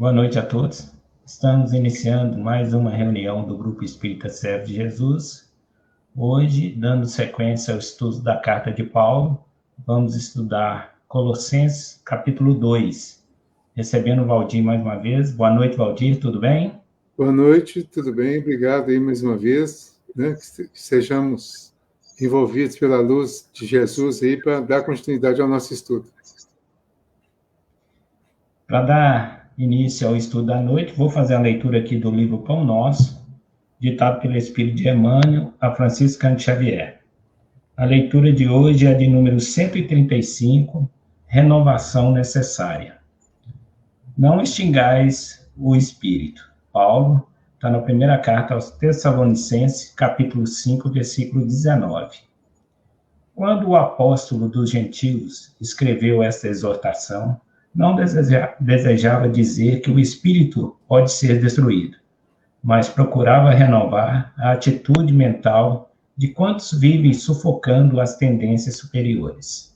Boa noite a todos. Estamos iniciando mais uma reunião do Grupo Espírita Servo de Jesus. Hoje, dando sequência ao estudo da Carta de Paulo, vamos estudar Colossenses, capítulo 2. Recebendo o Valdir mais uma vez. Boa noite, Valdir, tudo bem? Boa noite, tudo bem? Obrigado aí mais uma vez, né? Que sejamos envolvidos pela luz de Jesus aí para dar continuidade ao nosso estudo. Para dar início ao estudo da noite, vou fazer a leitura aqui do livro Pão Nosso, ditado pelo Espírito de Emmanuel a Franciscano Xavier. A leitura de hoje é de número 135, Renovação Necessária. Não extingais o Espírito. Paulo está na primeira carta aos Tessalonicenses, capítulo 5, versículo 19. Quando o apóstolo dos gentios escreveu esta exortação, não desejava dizer que o Espírito pode ser destruído, mas procurava renovar a atitude mental de quantos vivem sufocando as tendências superiores.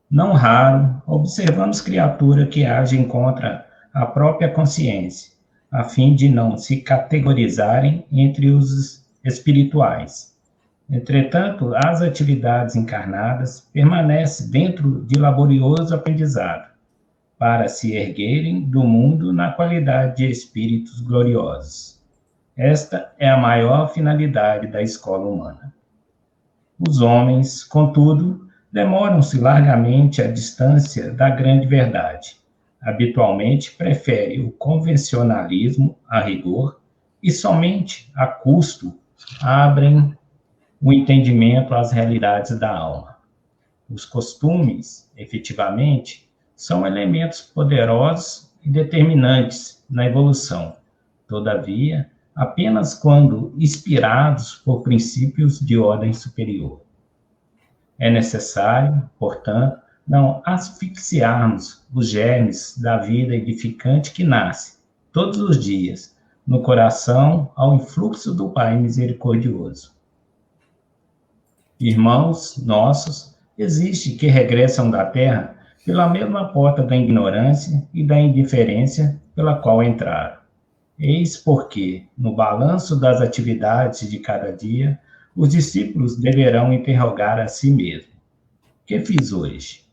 Não raro, observamos criatura que agem contra a própria consciência, a fim de não se categorizarem entre os espirituais. Entretanto, as atividades encarnadas permanecem dentro de laborioso aprendizado, para se erguerem do mundo na qualidade de espíritos gloriosos. Esta é a maior finalidade da escola humana. Os homens, contudo, demoram-se largamente à distância da grande verdade. Habitualmente preferem o convencionalismo a rigor e somente a custo abrem o entendimento às realidades da alma. Os costumes, efetivamente, são elementos poderosos e determinantes na evolução. Todavia, apenas quando inspirados por princípios de ordem superior. É necessário, portanto, não asfixiarmos os germes da vida edificante que nasce, todos os dias, no coração ao influxo do Pai misericordioso. Irmãos nossos, existem que regressam da terra pela mesma porta da ignorância e da indiferença pela qual entraram. Eis porque, no balanço das atividades de cada dia, os discípulos deverão interrogar a si mesmos: que fiz hoje?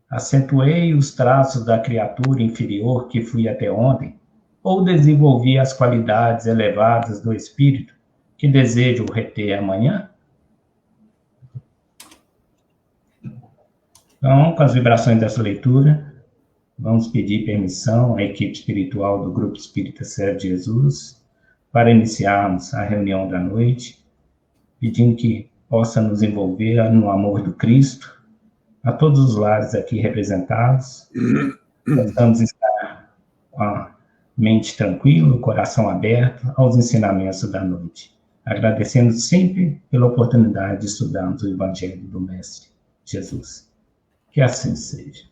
Acentuei os traços da criatura inferior que fui até ontem? Ou desenvolvi as qualidades elevadas do espírito que desejo reter amanhã? Então, com as vibrações dessa leitura, vamos pedir permissão à equipe espiritual do Grupo Espírita Servo de Jesus para iniciarmos a reunião da noite, pedindo que possa nos envolver no amor do Cristo, a todos os lares aqui representados, possamos estar com a mente tranquila, o coração aberto aos ensinamentos da noite, agradecendo sempre pela oportunidade de estudarmos o Evangelho do Mestre Jesus. Que assim seja.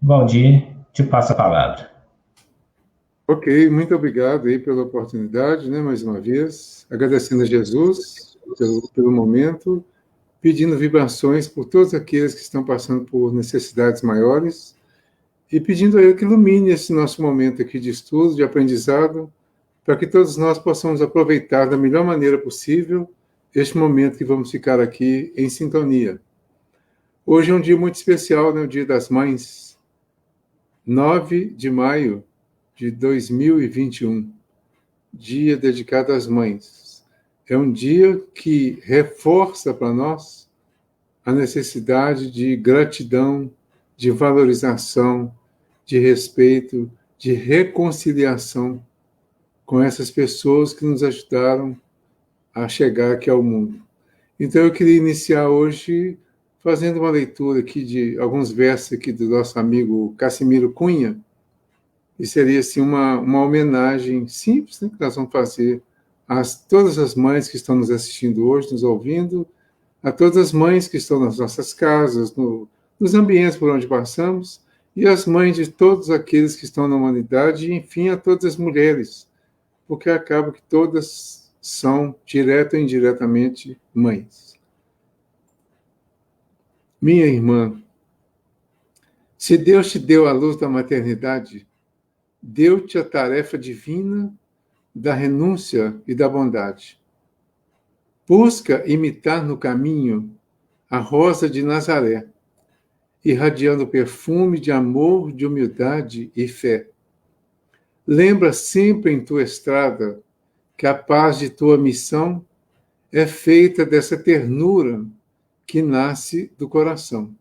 Valdir, te passo a palavra. Ok, muito obrigado aí pela oportunidade, né, mais uma vez. Agradecendo a Jesus pelo momento, pedindo vibrações por todos aqueles que estão passando por necessidades maiores e pedindo a Ele que ilumine esse nosso momento aqui de estudo, de aprendizado, para que todos nós possamos aproveitar da melhor maneira possível este momento que vamos ficar aqui em sintonia. Hoje é um dia muito especial, né, o Dia das Mães, 9 de maio de 2021, dia dedicado às mães. É um dia que reforça para nós a necessidade de gratidão, de valorização, de respeito, de reconciliação com essas pessoas que nos ajudaram a chegar aqui ao mundo. Então eu queria iniciar hoje fazendo uma leitura aqui de alguns versos aqui do nosso amigo Cassimiro Cunha, e seria assim uma homenagem simples, né, que nós vamos fazer a todas as mães que estão nos assistindo hoje, nos ouvindo, a todas as mães que estão nas nossas casas, nos ambientes por onde passamos, e as mães de todos aqueles que estão na humanidade, e enfim, a todas as mulheres, porque acaba que todas são, direta ou indiretamente, mães. Minha irmã, Se Deus te deu a luz da maternidade, deu-te a tarefa divina da renúncia e da bondade. Busca imitar no caminho a rosa de Nazaré, irradiando perfume de amor, de humildade e fé. Lembra sempre em tua estrada que a paz de tua missão é feita dessa ternura que nasce do coração.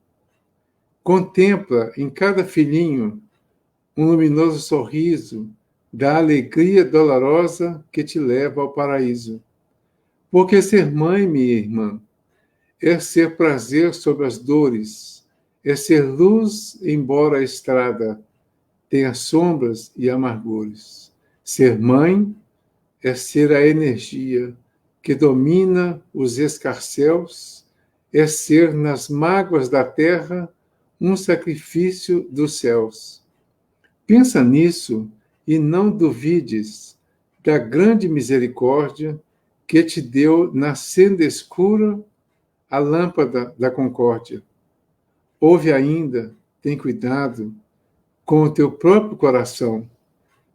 Contempla em cada filhinho um luminoso sorriso da alegria dolorosa que te leva ao paraíso. Porque ser mãe, minha irmã, é ser prazer sobre as dores, é ser luz embora a estrada tenha sombras e amargores. Ser mãe é ser a energia que domina os escarcéus, é ser nas mágoas da terra um sacrifício dos céus. Pensa nisso e não duvides da grande misericórdia que te deu na senda escura a lâmpada da concórdia. Ouve ainda, tem cuidado com o teu próprio coração.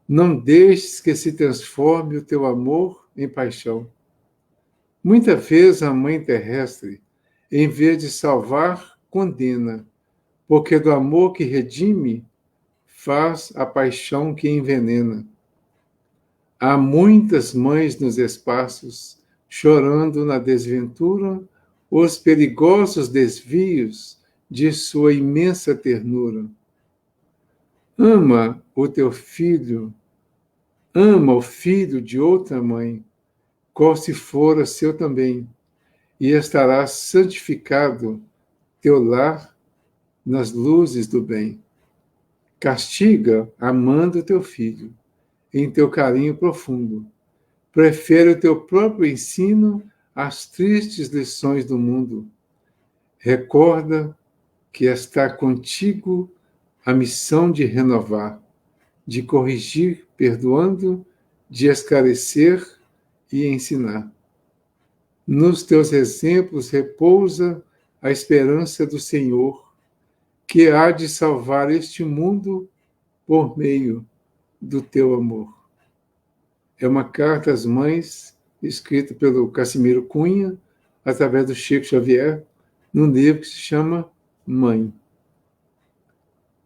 Não deixes que se transforme o teu amor em paixão. Muita vez a mãe terrestre, em vez de salvar, condena, porque do amor que redime, faz a paixão que envenena. Há muitas mães nos espaços, chorando na desventura, os perigosos desvios de sua imensa ternura. Ama o teu filho, ama o filho de outra mãe, qual se fora seu também, e estará santificado teu lar nas luzes do bem. Castiga, amando teu filho, em teu carinho profundo. Prefere o teu próprio ensino às tristes lições do mundo. Recorda que está contigo a missão de renovar, de corrigir, perdoando, de esclarecer e ensinar. Nos teus exemplos repousa a esperança do Senhor, que há de salvar este mundo por meio do teu amor. É uma carta às mães, escrita pelo Cassimiro Cunha, através do Chico Xavier, num livro que se chama Mãe.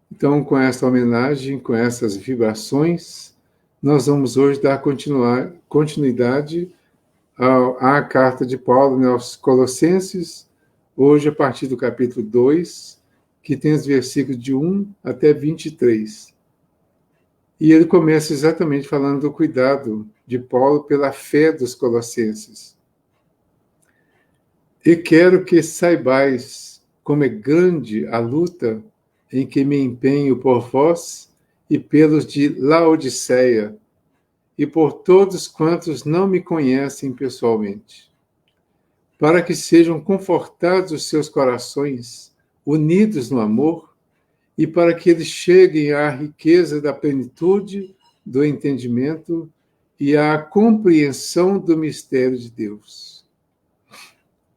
Então, com essa homenagem, com essas vibrações, nós vamos hoje dar continuidade à carta de Paulo aos Colossenses, hoje a partir do capítulo 2, que tem os versículos de 1 até 23. E ele começa exatamente falando do cuidado de Paulo pela fé dos colossenses. E quero que saibais como é grande a luta em que me empenho por vós e pelos de Laodiceia, e por todos quantos não me conhecem pessoalmente, para que sejam confortados os seus corações, unidos no amor, e para que eles cheguem à riqueza da plenitude do entendimento e à compreensão do mistério de Deus,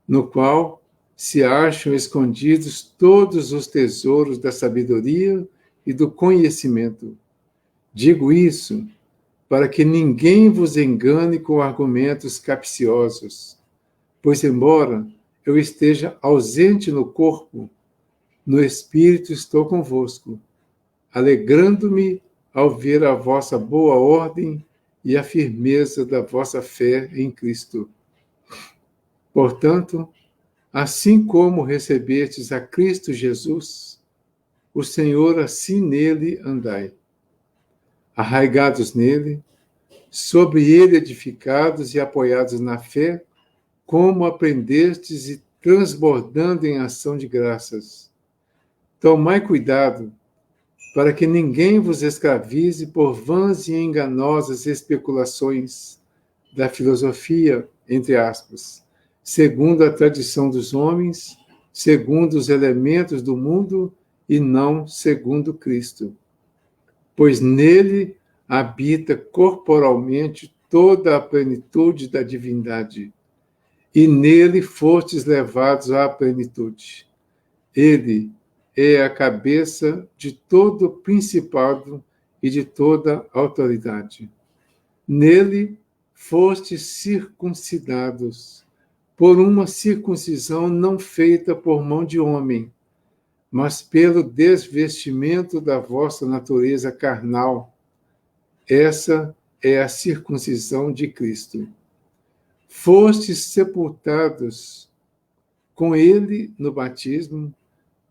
no qual se acham escondidos todos os tesouros da sabedoria e do conhecimento. Digo isso para que ninguém vos engane com argumentos capciosos, pois, embora eu esteja ausente no corpo, no espírito estou convosco, alegrando-me ao ver a vossa boa ordem e a firmeza da vossa fé em Cristo. Portanto, assim como recebestes a Cristo Jesus, o Senhor, assim nele andai. Arraigados nele, sobre ele edificados e apoiados na fé, como aprendestes e transbordando em ação de graças. Tomai cuidado, para que ninguém vos escravize por vãs e enganosas especulações da filosofia, entre aspas, segundo a tradição dos homens, segundo os elementos do mundo e não segundo Cristo. Pois nele habita corporalmente toda a plenitude da divindade, e nele fostes levados à plenitude. Ele é a cabeça de todo principado e de toda autoridade. Nele fostes circuncidados, por uma circuncisão não feita por mão de homem, mas pelo desvestimento da vossa natureza carnal. Essa é a circuncisão de Cristo. Fostes sepultados com ele no batismo,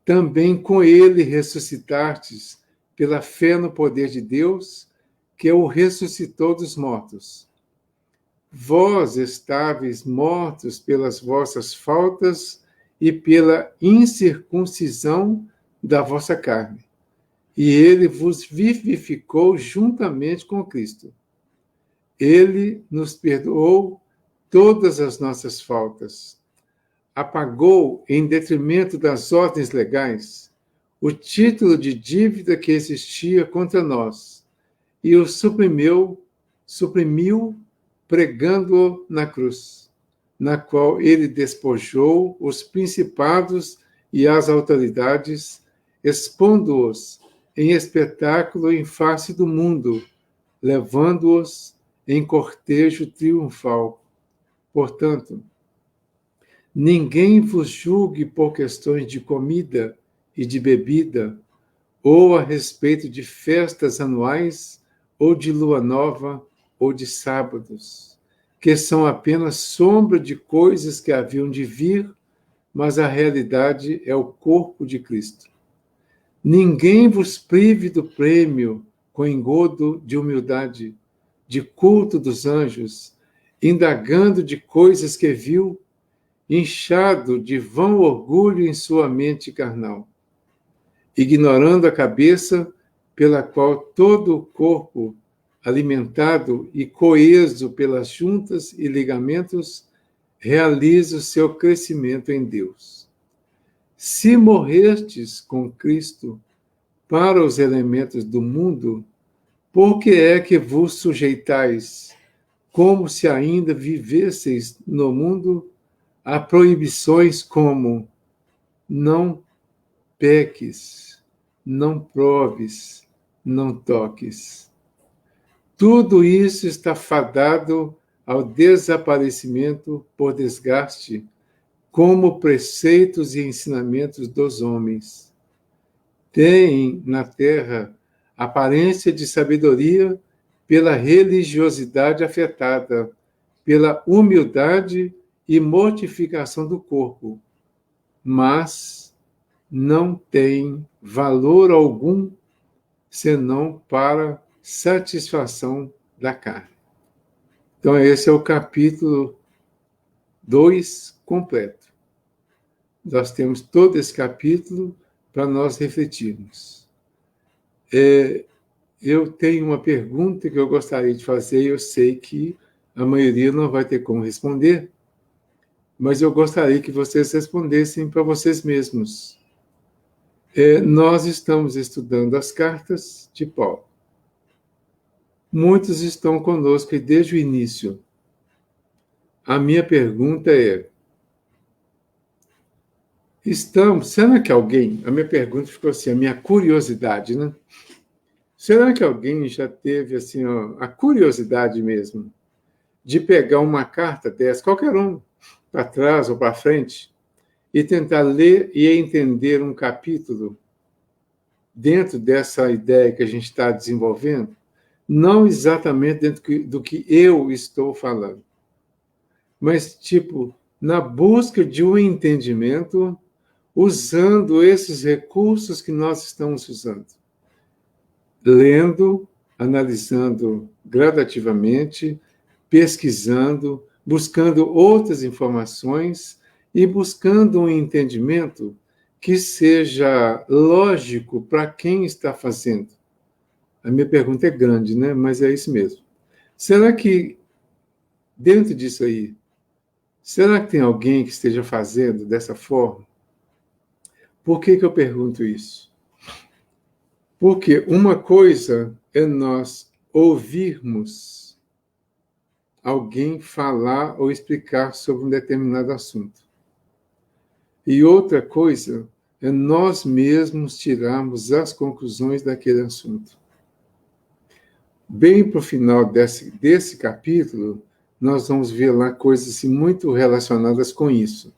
também com ele ressuscitastes pela fé no poder de Deus, que o ressuscitou dos mortos. Vós estáveis mortos pelas vossas faltas e pela incircuncisão da vossa carne, e ele vos vivificou juntamente com Cristo. Ele nos perdoou todas as nossas faltas, apagou, em detrimento das ordens legais, o título de dívida que existia contra nós e o suprimiu pregando-o na cruz, na qual ele despojou os principados e as autoridades, expondo-os em espetáculo em face do mundo, levando-os em cortejo triunfal. Portanto, ninguém vos julgue por questões de comida e de bebida, ou a respeito de festas anuais, ou de lua nova, ou de sábados, que são apenas sombra de coisas que haviam de vir, mas a realidade é o corpo de Cristo. Ninguém vos prive do prêmio com engodo de humildade, de culto dos anjos, indagando de coisas que viu, inchado de vão orgulho em sua mente carnal, ignorando a cabeça pela qual todo o corpo, alimentado e coeso pelas juntas e ligamentos, realiza o seu crescimento em Deus. Se morrestes com Cristo para os elementos do mundo, por que é que vos sujeitais, como se ainda vivesseis no mundo, a proibições como não peques, não proves, não toques? Tudo isso está fadado ao desaparecimento por desgaste, como preceitos e ensinamentos dos homens. Têm na terra aparência de sabedoria pela religiosidade afetada, pela humildade e mortificação do corpo, mas não têm valor algum senão para satisfação da carne. Então, esse é o capítulo 2 completo. Nós temos todo esse capítulo para nós refletirmos. Eu tenho uma pergunta que eu gostaria de fazer, e eu sei que a maioria não vai ter como responder, mas eu gostaria que vocês respondessem para vocês mesmos. Nós estamos estudando as cartas de Paulo. Muitos estão conosco desde o início. A minha pergunta é: será que alguém, a minha pergunta ficou assim, a minha curiosidade, né? Será que alguém já teve assim, a curiosidade mesmo de pegar uma carta dessa, qualquer um, para trás ou para frente, e tentar ler e entender um capítulo dentro dessa ideia que a gente está desenvolvendo? Não exatamente dentro do que eu estou falando, mas, tipo, na busca de um entendimento, usando esses recursos que nós estamos usando. Lendo, analisando gradativamente, pesquisando, buscando outras informações e buscando um entendimento que seja lógico para quem está fazendo. A minha pergunta é grande, né? Mas é isso mesmo. Será que, dentro disso aí, será que tem alguém que esteja fazendo dessa forma? Por que eu pergunto isso? Porque uma coisa é nós ouvirmos alguém falar ou explicar sobre um determinado assunto. E outra coisa é nós mesmos tirarmos as conclusões daquele assunto. Bem para o final desse capítulo, nós vamos ver lá coisas assim, muito relacionadas com isso.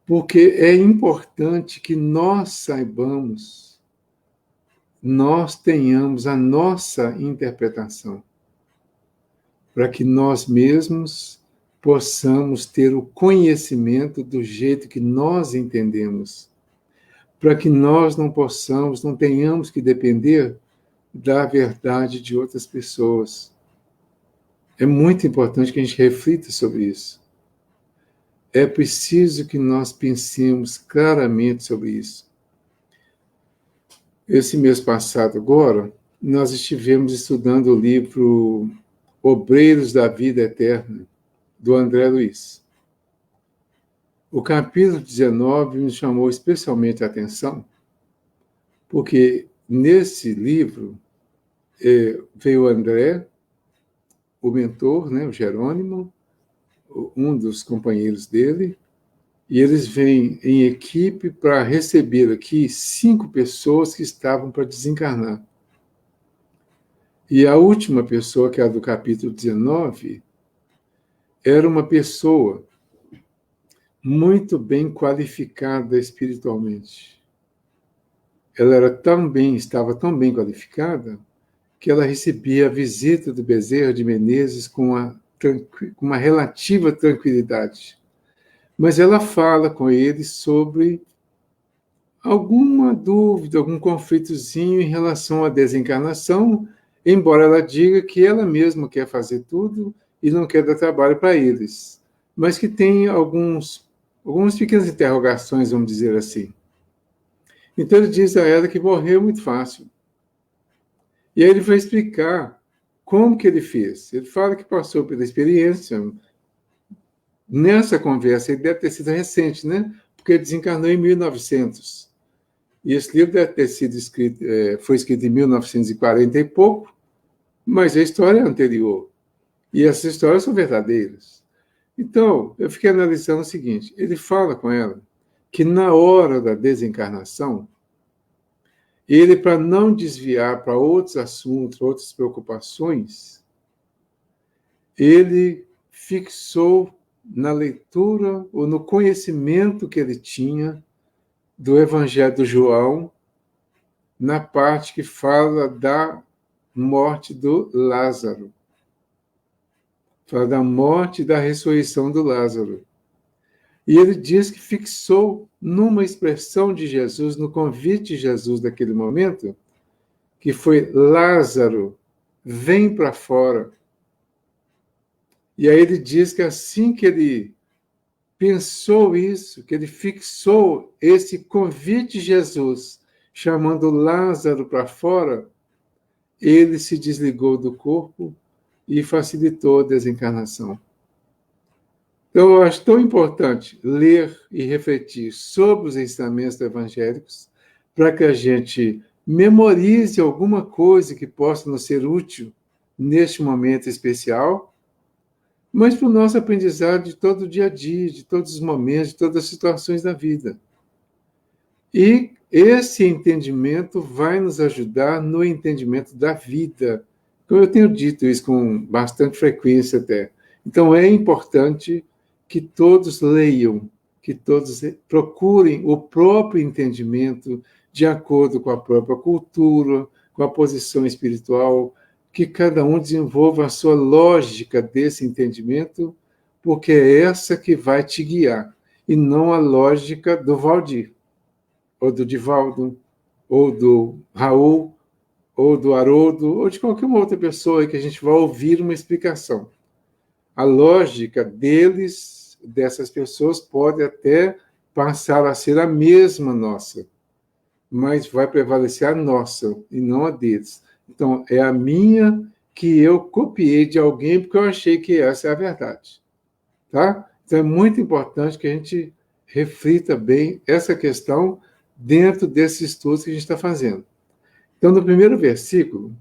Porque é importante que nós saibamos, nós tenhamos a nossa interpretação, para que nós mesmos possamos ter o conhecimento do jeito que nós entendemos, para que nós não tenhamos que depender da verdade de outras pessoas. É muito importante que a gente reflita sobre isso. É preciso que nós pensemos claramente sobre isso. Esse mês passado, agora, nós estivemos estudando o livro Obreiros da Vida Eterna, do André Luiz. O capítulo 19 me chamou especialmente a atenção, porque nesse livro veio o André, o mentor, né, o Jerônimo, um dos companheiros dele, e eles vêm em equipe para receber aqui 5 pessoas que estavam para desencarnar. E a última pessoa, que é a do capítulo 19, era uma pessoa muito bem qualificada espiritualmente. Ela estava tão bem qualificada que ela recebia a visita do Bezerra de Menezes com uma relativa tranquilidade. Mas ela fala com ele sobre alguma dúvida, algum conflitozinho em relação à desencarnação, embora ela diga que ela mesma quer fazer tudo e não quer dar trabalho para eles, mas que tem algumas pequenas interrogações, vamos dizer assim. Então ele diz a ela que morreu muito fácil. E aí ele vai explicar como que ele fez. Ele fala que passou pela experiência. Nessa conversa, ele deve ter sido recente, né? Porque ele desencarnou em 1900. E esse livro deve ter sido escrito, foi escrito em 1940 e pouco, mas a história é anterior. E essas histórias são verdadeiras. Então, eu fiquei analisando o seguinte, ele fala com ela que na hora da desencarnação, ele, para não desviar para outros assuntos, outras preocupações, ele fixou na leitura ou no conhecimento que ele tinha do Evangelho de João, na parte que fala da morte do Lázaro. Fala da morte e da ressurreição do Lázaro. E ele diz que fixou numa expressão de Jesus, no convite de Jesus daquele momento, que foi: Lázaro, vem para fora. E aí ele diz que assim que ele pensou isso, que ele fixou esse convite de Jesus, chamando Lázaro para fora, ele se desligou do corpo e facilitou a desencarnação. Então, eu acho tão importante ler e refletir sobre os ensinamentos evangélicos para que a gente memorize alguma coisa que possa nos ser útil neste momento especial, mas para o nosso aprendizado de todo o dia a dia, de todos os momentos, de todas as situações da vida. E esse entendimento vai nos ajudar no entendimento da vida. Como eu tenho dito isso com bastante frequência até. Então, é importante que todos leiam, que todos procurem o próprio entendimento de acordo com a própria cultura, com a posição espiritual, que cada um desenvolva a sua lógica desse entendimento, porque é essa que vai te guiar, e não a lógica do Valdir, ou do Divaldo, ou do Raul, ou do Haroldo, ou de qualquer outra pessoa que a gente vai ouvir uma explicação. A lógica dessas pessoas, pode até passar a ser a mesma nossa, mas vai prevalecer a nossa e não a deles. Então, é a minha que eu copiei de alguém porque eu achei que essa é a verdade. Tá? Então, é muito importante que a gente reflita bem essa questão dentro desses estudos que a gente está fazendo. Então, no primeiro versículo,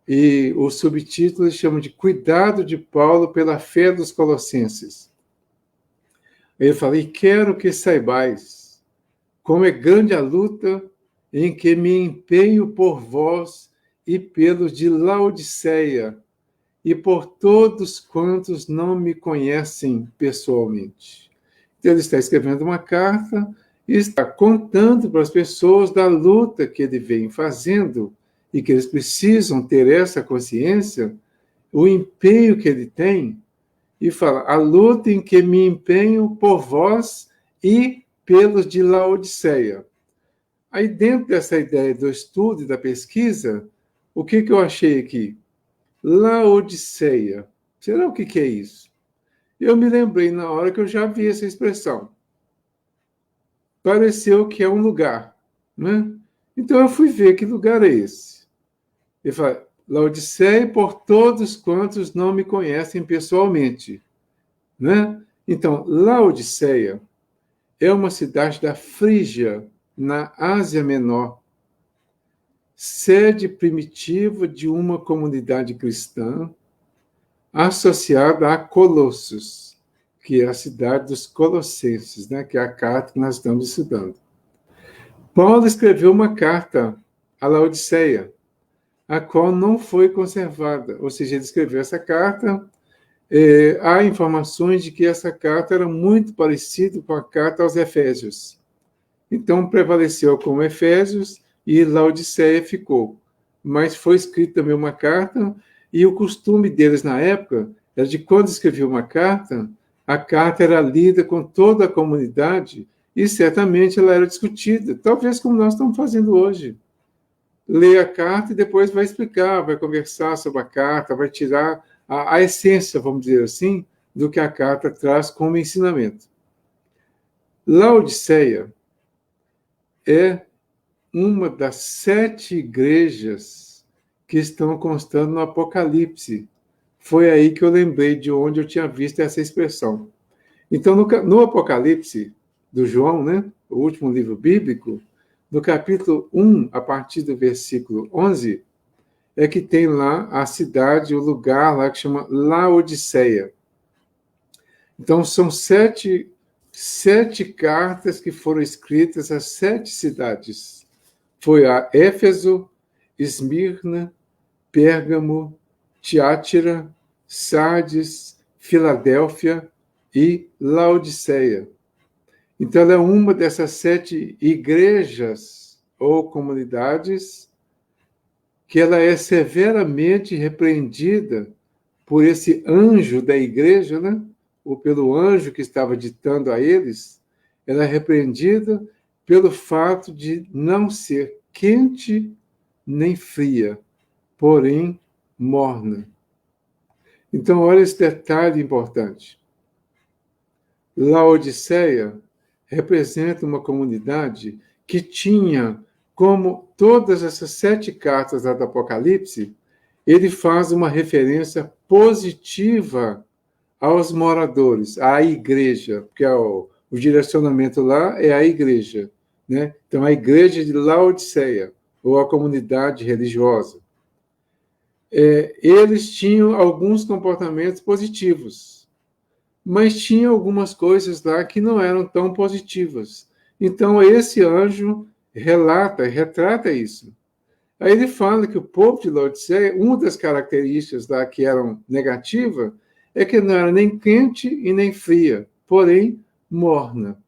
e o subtítulo chama de Cuidado de Paulo pela fé dos Colossenses. Ele fala: e quero que saibais como é grande a luta em que me empenho por vós e pelos de Laodiceia, e por todos quantos não me conhecem pessoalmente. Então, ele está escrevendo uma carta e está contando para as pessoas da luta que ele vem fazendo e que eles precisam ter essa consciência, o empenho que ele tem, e fala, a luta em que me empenho por vós e pelos de Laodiceia. Aí, dentro dessa ideia do estudo e da pesquisa, o que eu achei aqui? Laodiceia. Será o que é isso? Eu me lembrei na hora que eu já vi essa expressão. Pareceu que é um lugar, né? Então eu fui ver que lugar é esse. Ele fala, Laodiceia por todos quantos não me conhecem pessoalmente, né? Então, Laodiceia é uma cidade da Frígia, na Ásia Menor, sede primitiva de uma comunidade cristã associada a Colossos, que é a cidade dos Colossenses, né, que é a carta que nós estamos estudando. Paulo escreveu uma carta a Laodiceia, a qual não foi conservada, ou seja, ele escreveu essa carta. Há informações de que essa carta era muito parecida com a carta aos Efésios. Então, prevaleceu como Efésios e Laodiceia ficou. Mas foi escrita também uma carta, e o costume deles na época era de quando escrevia uma carta, a carta era lida com toda a comunidade e certamente ela era discutida, talvez como nós estamos fazendo hoje. Lê a carta e depois vai explicar, vai conversar sobre a carta, vai tirar a essência, vamos dizer assim, do que a carta traz como ensinamento. Laodiceia é uma das 7 igrejas que estão constando no Apocalipse. Foi aí que eu lembrei de onde eu tinha visto essa expressão. Então, no Apocalipse do João, né, o último livro bíblico, no capítulo 1, a partir do versículo 11, é que tem lá a cidade, o lugar lá que chama Laodiceia. Então, são 7 cartas que foram escritas às 7 cidades. Foi a Éfeso, Esmirna, Pérgamo, Tiátira, Sardes, Filadélfia e Laodiceia. Então, ela é uma dessas 7 igrejas ou comunidades que ela é severamente repreendida por esse anjo da igreja, né? Ou pelo anjo que estava ditando a eles. Ela é repreendida pelo fato de não ser quente nem fria, porém morna. Então, olha esse detalhe importante. Laodiceia representa uma comunidade que tinha, como todas essas 7 cartas do Apocalipse, ele faz uma referência positiva aos moradores, à igreja, porque o direcionamento lá é a igreja, né? Então, a igreja de Laodiceia, ou a comunidade religiosa. Eles tinham alguns comportamentos positivos, mas tinha algumas coisas lá que não eram tão positivas. Então, esse anjo retrata isso. Aí ele fala que o povo de Laodiceia, uma das características lá que eram negativas, é que não era nem quente e nem fria, porém morna.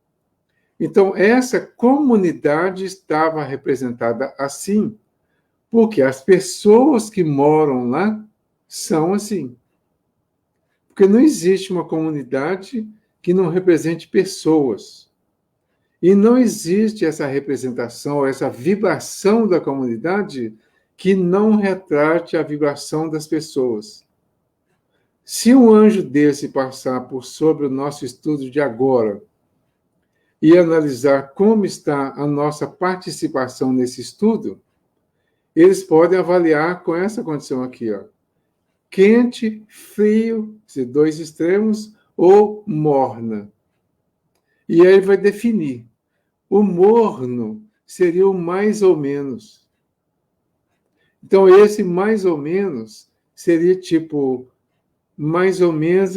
Então, essa comunidade estava representada assim, porque as pessoas que moram lá são assim. Porque não existe uma comunidade que não represente pessoas. E não existe essa representação, essa vibração da comunidade que não retrate a vibração das pessoas. Se um anjo desse passar por sobre o nosso estudo de agora e analisar como está a nossa participação nesse estudo, eles podem avaliar com essa condição aqui, ó. Quente, frio, 2 extremos, ou morna. E aí ele vai definir. O morno seria o mais ou menos. Então, esse mais ou menos seria tipo, mais ou menos,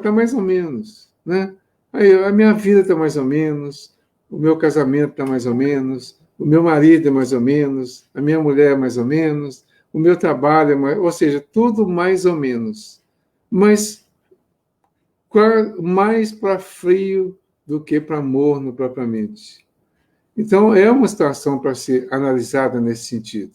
tá mais ou menos, né? Aí, a minha vida está mais ou menos, o meu casamento está mais ou menos, o meu marido é mais ou menos, a minha mulher é mais ou menos, o meu trabalho é mais... Ou seja, tudo mais ou menos. Mas mais para frio do que para morno propriamente. Então, é uma situação para ser analisada nesse sentido.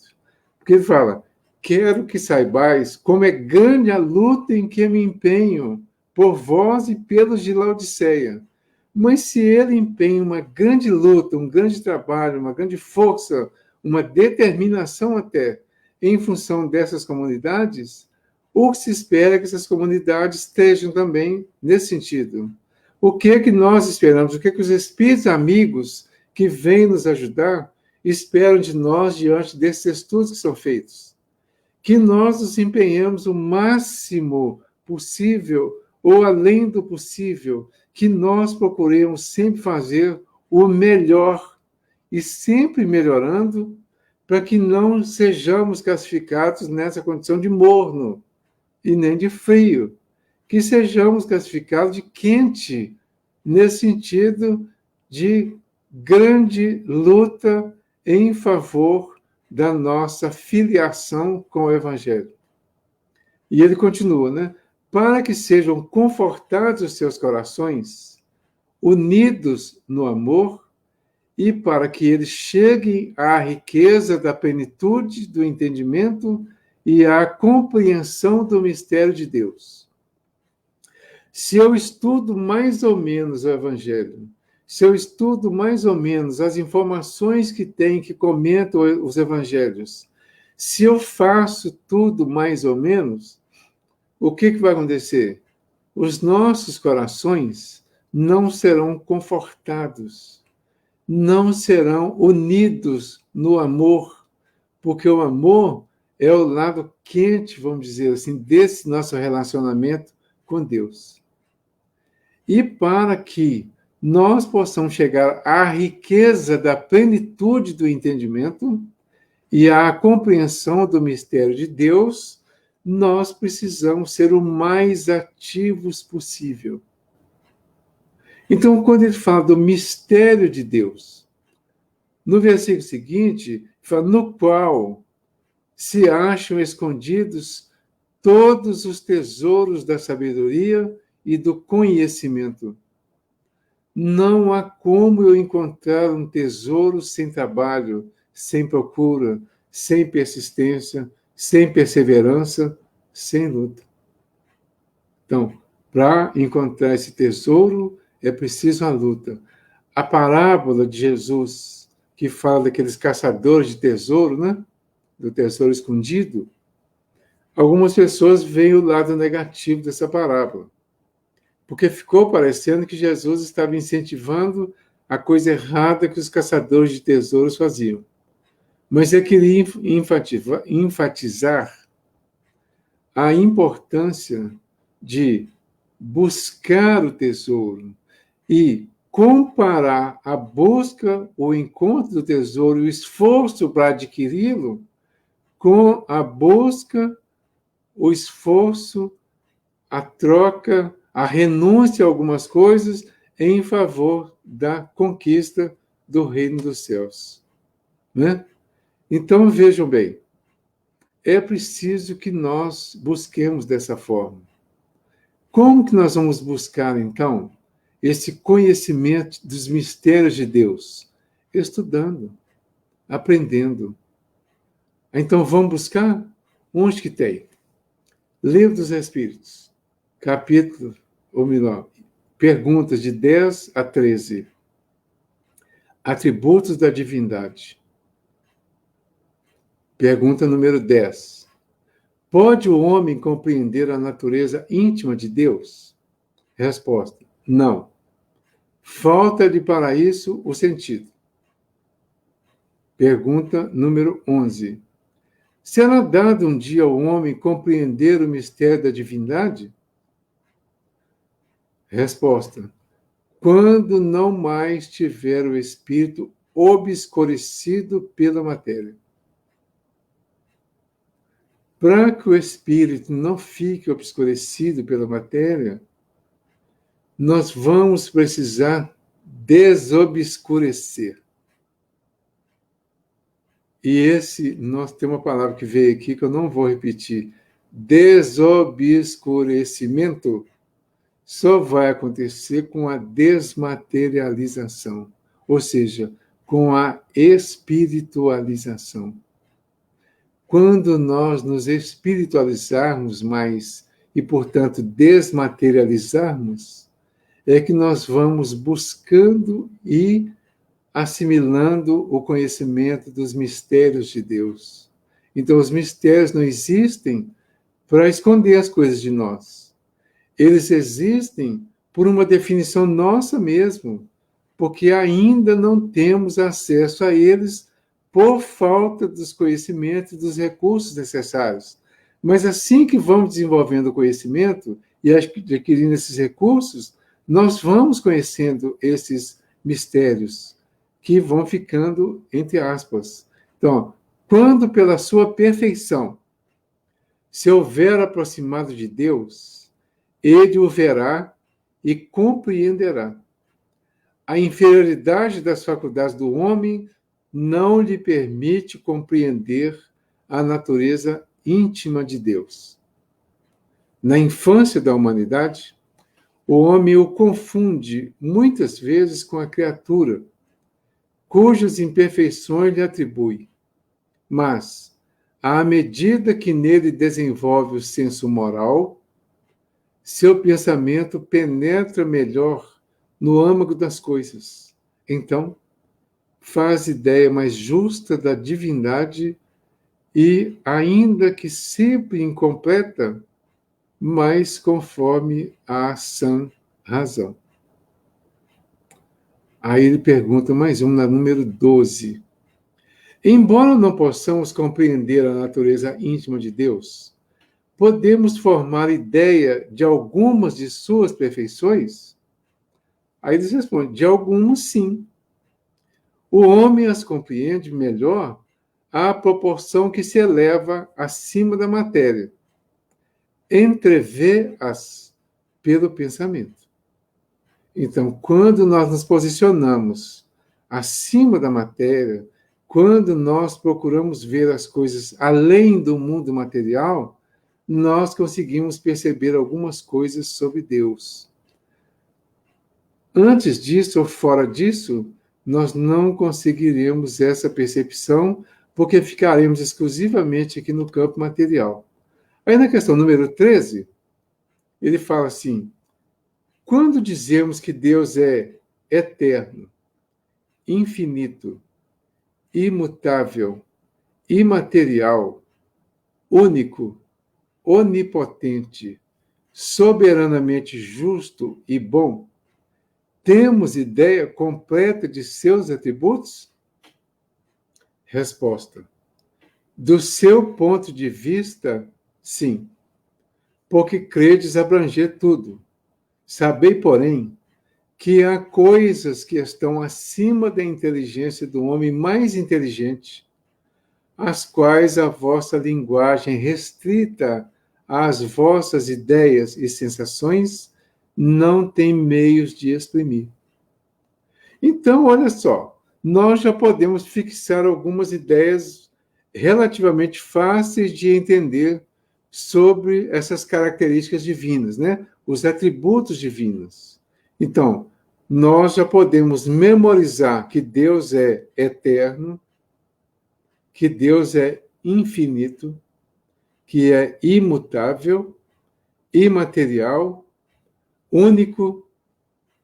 Porque ele fala, quero que saibais como é grande a luta em que me empenho por vós e pelos de Laodiceia. Mas se ele empenha uma grande luta, um grande trabalho, uma grande força, uma determinação até, em função dessas comunidades, o que se espera é que essas comunidades estejam também nesse sentido. O que é que nós esperamos? O que é que os espíritos amigos que vêm nos ajudar esperam de nós diante desses estudos que são feitos? Que nós nos empenhemos o máximo possível, ou além do possível, que nós procuremos sempre fazer o melhor e sempre melhorando, para que não sejamos classificados nessa condição de morno e nem de frio, que sejamos classificados de quente, nesse sentido de grande luta em favor da nossa filiação com o Evangelho. E ele continua, né? Para que sejam confortados os seus corações, unidos no amor, e para que eles cheguem à riqueza da plenitude do entendimento e à compreensão do mistério de Deus. Se eu estudo mais ou menos o Evangelho, se eu estudo mais ou menos as informações que tem, que comentam os Evangelhos, se eu faço tudo mais ou menos, o que vai acontecer? Os nossos corações não serão confortados, não serão unidos no amor, porque o amor é o lado quente, vamos dizer assim, desse nosso relacionamento com Deus. E para que nós possamos chegar à riqueza da plenitude do entendimento e à compreensão do mistério de Deus, nós precisamos ser o mais ativos possível. Então, quando ele fala do mistério de Deus, no versículo seguinte, fala, no qual se acham escondidos todos os tesouros da sabedoria e do conhecimento. Não há como eu encontrar um tesouro sem trabalho, sem procura, sem persistência, sem perseverança, sem luta. Então, para encontrar esse tesouro, é preciso a luta. A parábola de Jesus, que fala daqueles caçadores de tesouro, né? Do tesouro escondido, algumas pessoas veem o lado negativo dessa parábola, porque ficou parecendo que Jesus estava incentivando a coisa errada que os caçadores de tesouros faziam. Mas eu queria enfatizar a importância de buscar o tesouro e comparar a busca, o encontro do tesouro, o esforço para adquiri-lo, com a busca, o esforço, a troca, a renúncia a algumas coisas em favor da conquista do reino dos céus. Né? Então, vejam bem, é preciso que nós busquemos dessa forma. Como que nós vamos buscar, então, esse conhecimento dos mistérios de Deus? Estudando, aprendendo. Então, vamos buscar? Onde que tem? Livro dos Espíritos, capítulo, ou melhor, perguntas de 10 a 13. Atributos da divindade. Pergunta número 10. Pode o homem compreender a natureza íntima de Deus? Resposta: não. Falta-lhe para isso o sentido. Pergunta número 11. Será dado um dia ao homem compreender o mistério da divindade? Resposta: quando não mais tiver o espírito obscurecido pela matéria. Para que o espírito não fique obscurecido pela matéria, nós vamos precisar desobscurecer. E nós temos uma palavra que veio aqui que eu não vou repetir. Desobscurecimento só vai acontecer com a desmaterialização, ou seja, com a espiritualização. Quando nós nos espiritualizarmos mais e, portanto, desmaterializarmos, é que nós vamos buscando e assimilando o conhecimento dos mistérios de Deus. Então, os mistérios não existem para esconder as coisas de nós. Eles existem por uma definição nossa mesmo, porque ainda não temos acesso a eles por falta dos conhecimentos e dos recursos necessários. Mas assim que vamos desenvolvendo o conhecimento e adquirindo esses recursos, nós vamos conhecendo esses mistérios que vão ficando entre aspas. Então, quando pela sua perfeição se houver aproximado de Deus, ele o verá e compreenderá. A inferioridade das faculdades do homem não lhe permite compreender a natureza íntima de Deus. Na infância da humanidade, o homem o confunde muitas vezes com a criatura, cujas imperfeições lhe atribui. Mas, à medida que nele desenvolve o senso moral, seu pensamento penetra melhor no âmago das coisas. Então, faz ideia mais justa da divindade e, ainda que sempre incompleta, mais conforme a sã razão. Aí ele pergunta mais um, na número 12. Embora não possamos compreender a natureza íntima de Deus, podemos formar ideia de algumas de suas perfeições? Aí eles respondem, de algumas sim. O homem as compreende melhor à proporção que se eleva acima da matéria. Entrevê-as pelo pensamento. Então, quando nós nos posicionamos acima da matéria, quando nós procuramos ver as coisas além do mundo material, nós conseguimos perceber algumas coisas sobre Deus. Antes disso ou fora disso, nós não conseguiremos essa percepção, porque ficaremos exclusivamente aqui no campo material. Aí na questão número 13, ele fala assim, quando dizemos que Deus é eterno, infinito, imutável, imaterial, único, onipotente, soberanamente justo e bom, temos ideia completa de seus atributos? Resposta. Do seu ponto de vista, sim, porque credes abranger tudo. Sabei, porém, que há coisas que estão acima da inteligência do homem mais inteligente, as quais a vossa linguagem restrita às vossas ideias e sensações não tem meios de exprimir. Então, olha só, nós já podemos fixar algumas ideias relativamente fáceis de entender sobre essas características divinas, né? Os atributos divinos. Então, nós já podemos memorizar que Deus é eterno, que Deus é infinito, que é imutável, imaterial, único,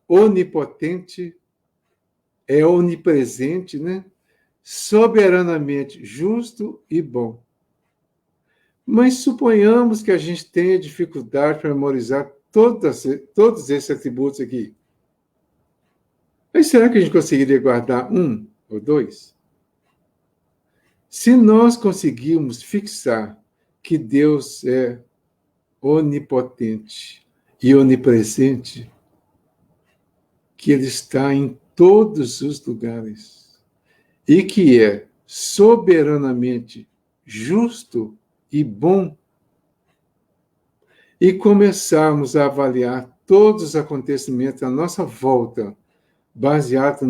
onipotente, é onipresente, né? Soberanamente justo e bom. Mas suponhamos que a gente tenha dificuldade para memorizar todos esses atributos aqui. Mas será que a gente conseguiria guardar um ou dois? Se nós conseguirmos fixar que Deus é onipotente e onipresente, que Ele está em todos os lugares e que é soberanamente justo e bom, e começarmos a avaliar todos os acontecimentos à nossa volta baseado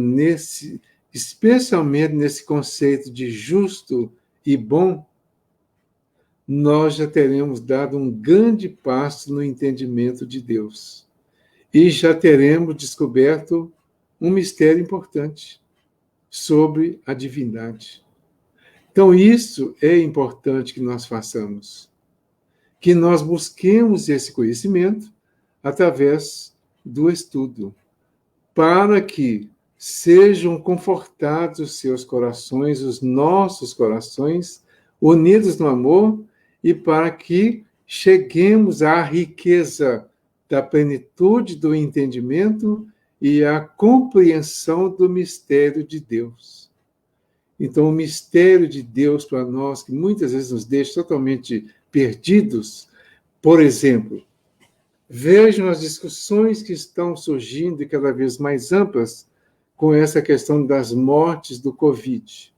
especialmente nesse conceito de justo e bom, nós já teremos dado um grande passo no entendimento de Deus. E já teremos descoberto um mistério importante sobre a divindade. Então, isso é importante que nós façamos, que nós busquemos esse conhecimento através do estudo, para que sejam confortados os seus corações, os nossos corações, unidos no amor, e para que cheguemos à riqueza da plenitude do entendimento e à compreensão do mistério de Deus. Então, o mistério de Deus para nós, que muitas vezes nos deixa totalmente perdidos, por exemplo, vejam as discussões que estão surgindo e cada vez mais amplas com essa questão das mortes do Covid.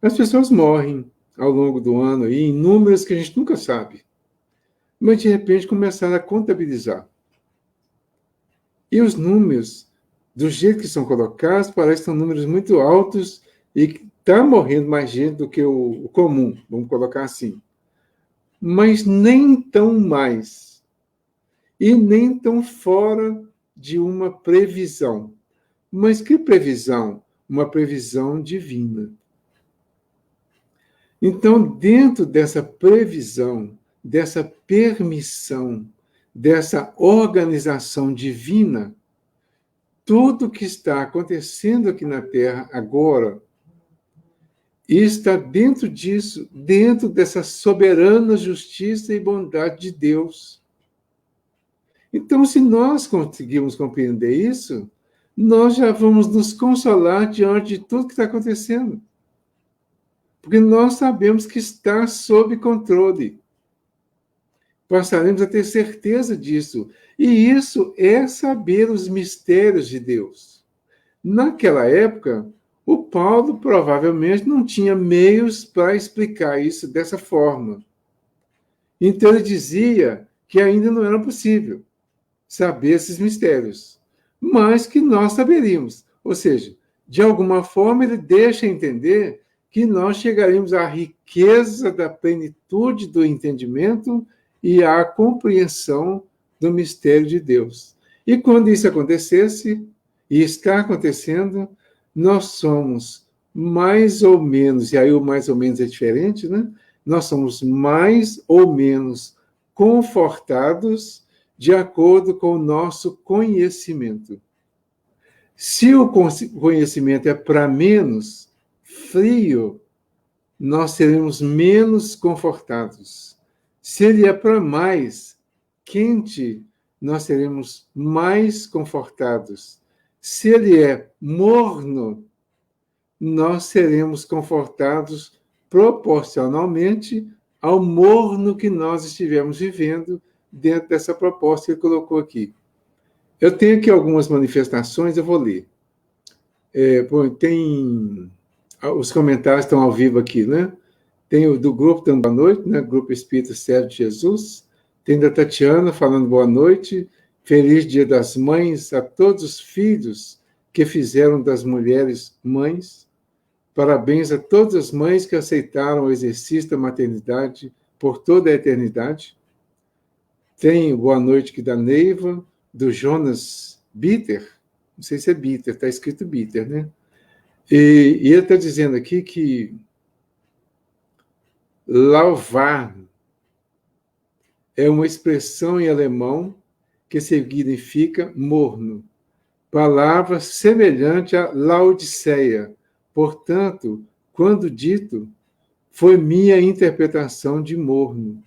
As pessoas morrem ao longo do ano aí, em números que a gente nunca sabe, mas de repente começaram a contabilizar. E os números, do jeito que são colocados, parecem que são números muito altos e que está morrendo mais gente do que o comum, vamos colocar assim. Mas nem tão mais. E nem tão fora de uma previsão. Mas que previsão? Uma previsão divina. Então, dentro dessa previsão, dessa permissão, dessa organização divina, tudo que está acontecendo aqui na Terra agora está dentro disso, dentro dessa soberana justiça e bondade de Deus. Então, se nós conseguirmos compreender isso, nós já vamos nos consolar diante de tudo que está acontecendo. Porque nós sabemos que está sob controle. Passaremos a ter certeza disso. E isso é saber os mistérios de Deus. Naquela época, o Paulo provavelmente não tinha meios para explicar isso dessa forma. Então ele dizia que ainda não era possível saber esses mistérios, mas que nós saberíamos. Ou seja, de alguma forma ele deixa entender que nós chegaremos à riqueza da plenitude do entendimento e à compreensão do mistério de Deus. E quando isso acontecesse, e está acontecendo, nós somos mais ou menos, e aí o mais ou menos é diferente, né? Nós somos mais ou menos confortados de acordo com o nosso conhecimento. Se o conhecimento é para menos, frio, nós seremos menos confortados. Se ele é para mais, quente, nós seremos mais confortados. Se ele é morno, nós seremos confortados proporcionalmente ao morno que nós estivermos vivendo dentro dessa proposta que ele colocou aqui. Eu tenho aqui algumas manifestações, eu vou ler. Tem... Os comentários estão ao vivo aqui, né? Tem o do grupo dando boa noite, né? Grupo Espírita Servo de Jesus. Tem da Tatiana falando boa noite. Feliz Dia das Mães a todos os filhos que fizeram das mulheres mães. Parabéns a todas as mães que aceitaram o exercício da maternidade por toda a eternidade. Tem boa noite aqui da Neiva, do Jonas Bitter. Não sei se é Bitter, está escrito Bitter, né? E ele está dizendo aqui que lauvar é uma expressão em alemão que significa morno, palavra semelhante a Laodiceia. Portanto, quando dito, foi minha interpretação de morno.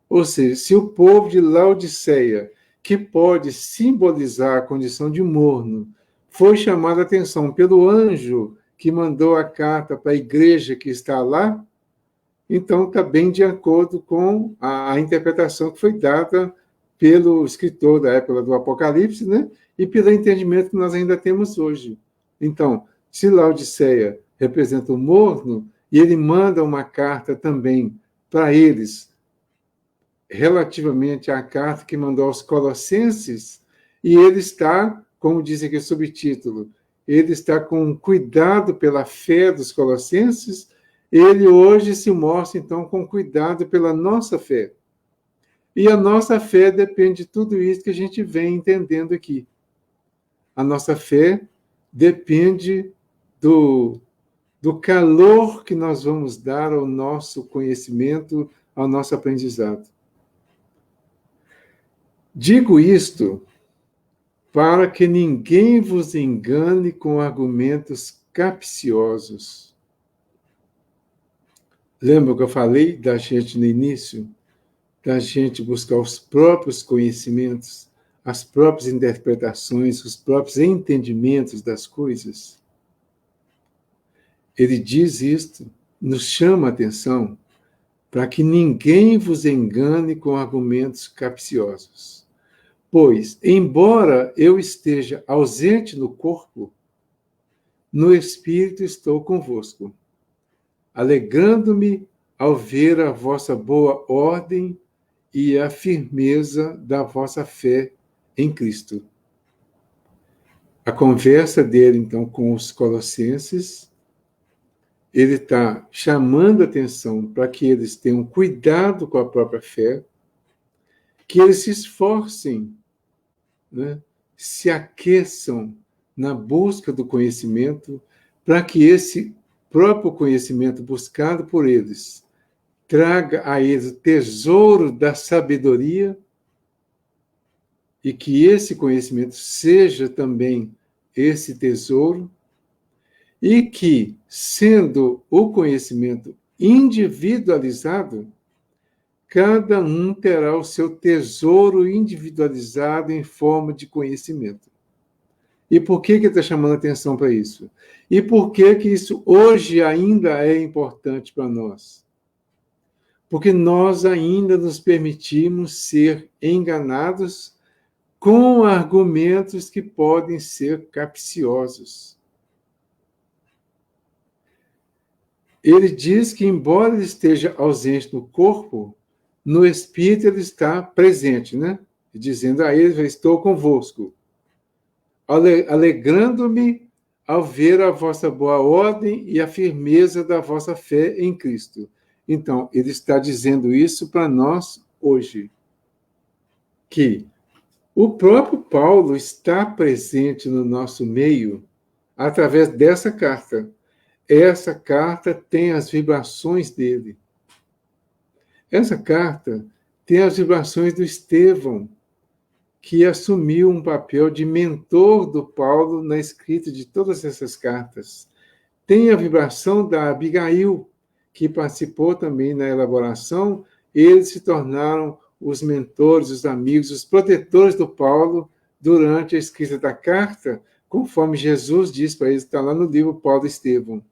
Ou seja, se o povo de Laodiceia, que pode simbolizar a condição de morno, foi chamado a atenção pelo anjo que mandou a carta para a igreja que está lá, então está bem de acordo com a interpretação que foi dada pelo escritor da época do Apocalipse, né? E pelo entendimento que nós ainda temos hoje. Então, se Laodiceia representa o morno, e ele manda uma carta também para eles, relativamente à carta que mandou aos Colossenses, e ele está como diz aqui o subtítulo, ele está com cuidado pela fé dos colossenses, ele hoje se mostra, então, com cuidado pela nossa fé. E a nossa fé depende de tudo isso que a gente vem entendendo aqui. A nossa fé depende do calor que nós vamos dar ao nosso conhecimento, ao nosso aprendizado. Digo isto para que ninguém vos engane com argumentos capciosos. Lembra que eu falei da gente no início? Da gente buscar os próprios conhecimentos, as próprias interpretações, os próprios entendimentos das coisas? Ele diz isto, nos chama a atenção, para que ninguém vos engane com argumentos capciosos. Pois, embora eu esteja ausente no corpo, no espírito estou convosco, alegrando-me ao ver a vossa boa ordem e a firmeza da vossa fé em Cristo. A conversa dele, então, com os colossenses, ele está chamando a atenção para que eles tenham cuidado com a própria fé, que eles se esforcem, né, se aqueçam na busca do conhecimento, para que esse próprio conhecimento buscado por eles traga a eles o tesouro da sabedoria e que esse conhecimento seja também esse tesouro e que, sendo o conhecimento individualizado, cada um terá o seu tesouro individualizado em forma de conhecimento. E por que ele está chamando a atenção para isso? E por que isso hoje ainda é importante para nós? Porque nós ainda nos permitimos ser enganados com argumentos que podem ser capciosos. Ele diz que, embora ele esteja ausente no corpo, no espírito ele está presente, né? Dizendo a ele, estou convosco, alegrando-me ao ver a vossa boa ordem e a firmeza da vossa fé em Cristo. Então, ele está dizendo isso para nós hoje, que o próprio Paulo está presente no nosso meio através dessa carta. Essa carta tem as vibrações dele. Essa carta tem as vibrações do Estevão, que assumiu um papel de mentor do Paulo na escrita de todas essas cartas. Tem a vibração da Abigail, que participou também na elaboração. Eles se tornaram os mentores, os amigos, os protetores do Paulo durante a escrita da carta, conforme Jesus diz para eles, está lá no livro Paulo e Estevão.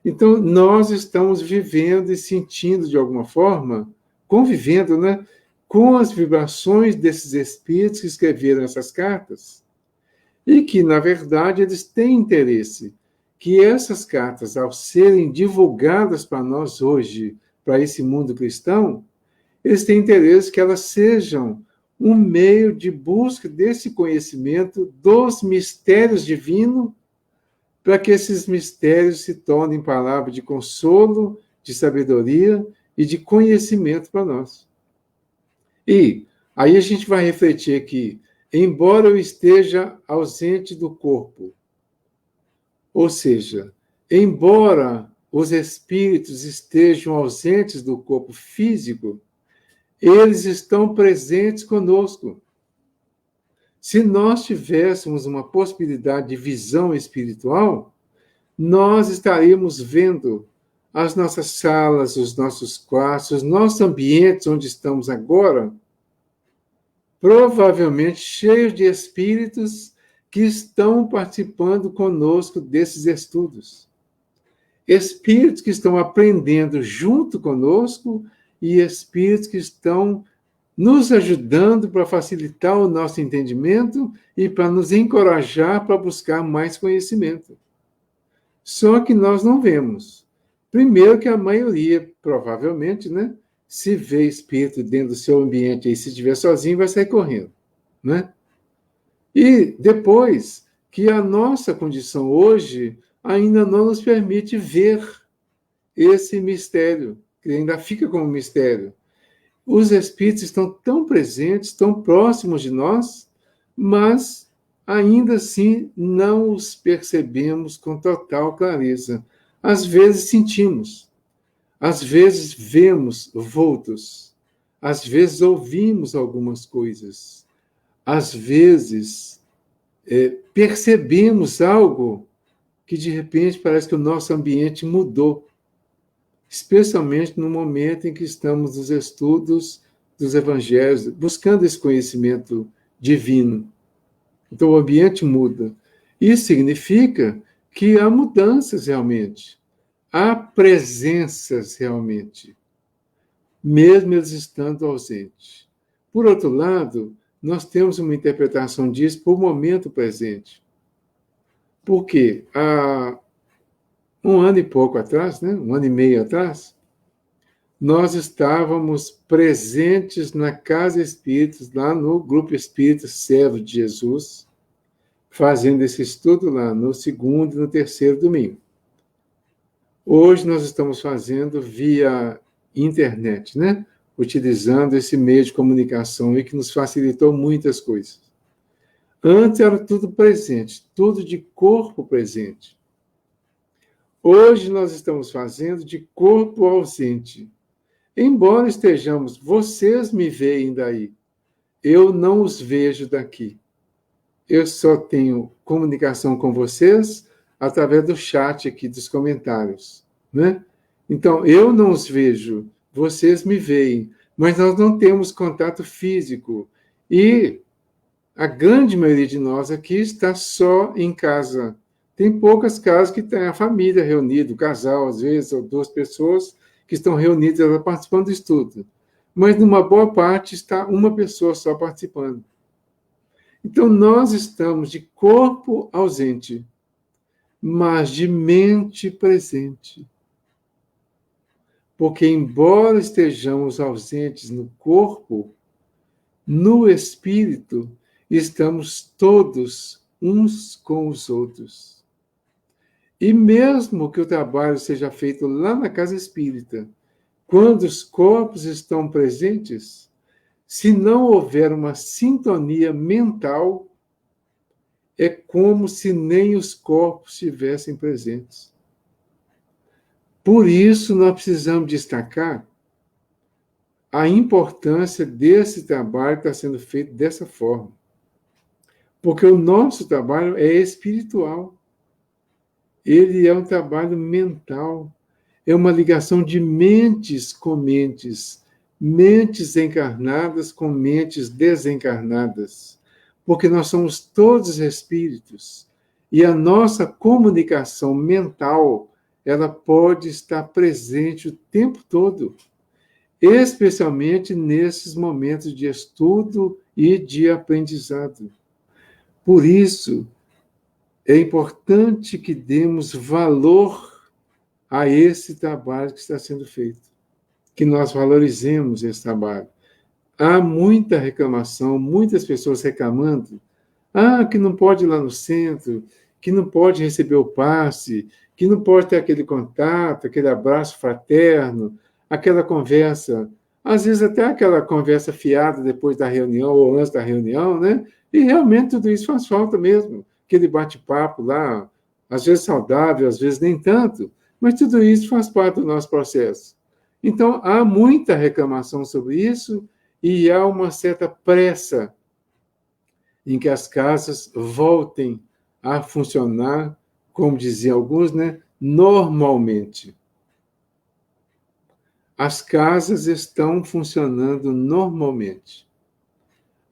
Então, nós estamos vivendo e sentindo, de alguma forma, convivendo, né, com as vibrações desses espíritos que escreveram essas cartas, e que, na verdade, eles têm interesse que essas cartas, ao serem divulgadas para nós hoje, para esse mundo cristão, eles têm interesse que elas sejam um meio de busca desse conhecimento dos mistérios divinos, para que esses mistérios se tornem palavras de consolo, de sabedoria e de conhecimento para nós. E aí a gente vai refletir aqui, embora eu esteja ausente do corpo, ou seja, embora os espíritos estejam ausentes do corpo físico, eles estão presentes conosco. Se nós tivéssemos uma possibilidade de visão espiritual, nós estaríamos vendo as nossas salas, os nossos quartos, os nossos ambientes onde estamos agora, provavelmente cheios de espíritos que estão participando conosco desses estudos. Espíritos que estão aprendendo junto conosco e espíritos que estão nos ajudando para facilitar o nosso entendimento e para nos encorajar para buscar mais conhecimento. Só que nós não vemos. Primeiro que a maioria, provavelmente, né, se vê espírito dentro do seu ambiente e se estiver sozinho, vai sair correndo, né? E depois que a nossa condição hoje ainda não nos permite ver esse mistério, que ainda fica como mistério. Os espíritos estão tão presentes, tão próximos de nós, mas ainda assim não os percebemos com total clareza. Às vezes sentimos, às vezes vemos vultos, às vezes ouvimos algumas coisas, às vezes percebemos algo que de repente parece que o nosso ambiente mudou, especialmente no momento em que estamos nos estudos dos evangelhos, buscando esse conhecimento divino. Então o ambiente muda. Isso significa que há mudanças realmente, há presenças realmente, mesmo eles estando ausentes. Por outro lado, nós temos uma interpretação disso por momento presente. Por quê? Há um ano e pouco atrás, né? Um ano e meio atrás, nós estávamos presentes na Casa Espíritas, lá no Grupo Espírita Servo de Jesus, fazendo esse estudo lá no segundo e no terceiro domingo. Hoje nós estamos fazendo via internet, né? Utilizando esse meio de comunicação aí que nos facilitou muitas coisas. Antes era tudo presente, tudo de corpo presente. Hoje nós estamos fazendo de corpo ausente. Embora estejamos, vocês me veem daí, eu não os vejo daqui. Eu só tenho comunicação com vocês através do chat aqui, dos comentários, né? Então, eu não os vejo, vocês me veem, mas nós não temos contato físico. E a grande maioria de nós aqui está só em casa. Tem poucas casas que tem a família reunida, o casal, às vezes, ou duas pessoas que estão reunidas participando do estudo. Mas, numa boa parte, está uma pessoa só participando. Então, nós estamos de corpo ausente, mas de mente presente. Porque, embora estejamos ausentes no corpo, no espírito, estamos todos uns com os outros. E mesmo que o trabalho seja feito lá na casa espírita, quando os corpos estão presentes, se não houver uma sintonia mental, é como se nem os corpos estivessem presentes. Por isso, nós precisamos destacar a importância desse trabalho que está sendo feito dessa forma. Porque o nosso trabalho é espiritual. Ele é um trabalho mental. É uma ligação de mentes com mentes. Mentes encarnadas com mentes desencarnadas. Porque nós somos todos espíritos. E a nossa comunicação mental, ela pode estar presente o tempo todo. Especialmente nesses momentos de estudo e de aprendizado. Por isso, é importante que demos valor a esse trabalho que está sendo feito, que nós valorizemos esse trabalho. Há muita reclamação, muitas pessoas reclamando, que não pode ir lá no centro, que não pode receber o passe, que não pode ter aquele contato, aquele abraço fraterno, aquela conversa, às vezes até aquela conversa fiada depois da reunião ou antes da reunião, né? E realmente tudo isso faz falta mesmo. Aquele bate-papo lá, às vezes saudável, às vezes nem tanto, mas tudo isso faz parte do nosso processo. Então, há muita reclamação sobre isso e há uma certa pressa em que as casas voltem a funcionar, como diziam alguns, né, normalmente. As casas estão funcionando normalmente,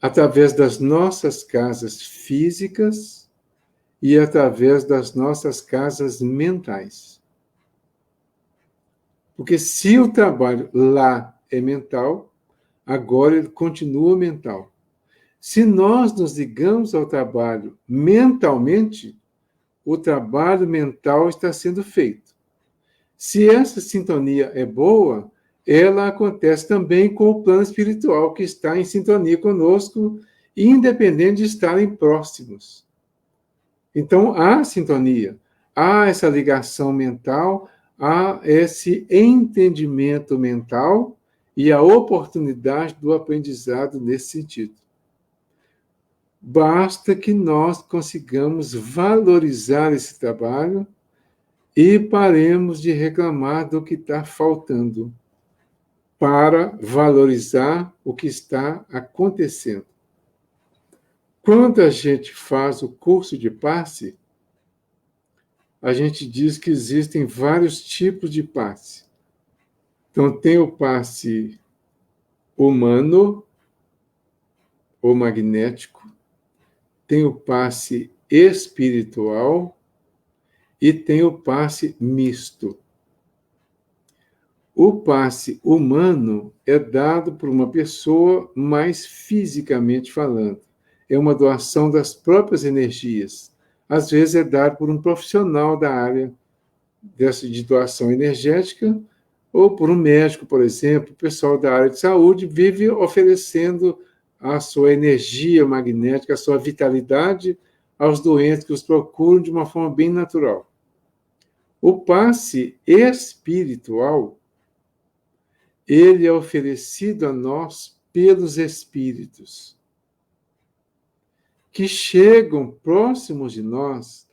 através das nossas casas físicas e através das nossas casas mentais. Porque se o trabalho lá é mental, agora ele continua mental. Se nós nos ligamos ao trabalho mentalmente, o trabalho mental está sendo feito. Se essa sintonia é boa, ela acontece também com o plano espiritual que está em sintonia conosco independente de estarem próximos. Então, há sintonia, há essa ligação mental, há esse entendimento mental e a oportunidade do aprendizado nesse sentido. Basta que nós consigamos valorizar esse trabalho e paremos de reclamar do que está faltando, para valorizar o que está acontecendo. Quando a gente faz o curso de passe, a gente diz que existem vários tipos de passe. Então, tem o passe humano ou magnético, tem o passe espiritual e tem o passe misto. O passe humano é dado por uma pessoa mais fisicamente falando. É uma doação das próprias energias. Às vezes é dado por um profissional da área de doação energética, ou por um médico, por exemplo. O pessoal da área de saúde vive oferecendo a sua energia magnética, a sua vitalidade aos doentes que os procuram de uma forma bem natural. O passe espiritual, ele é oferecido a nós pelos espíritos, que chegam próximos de nós,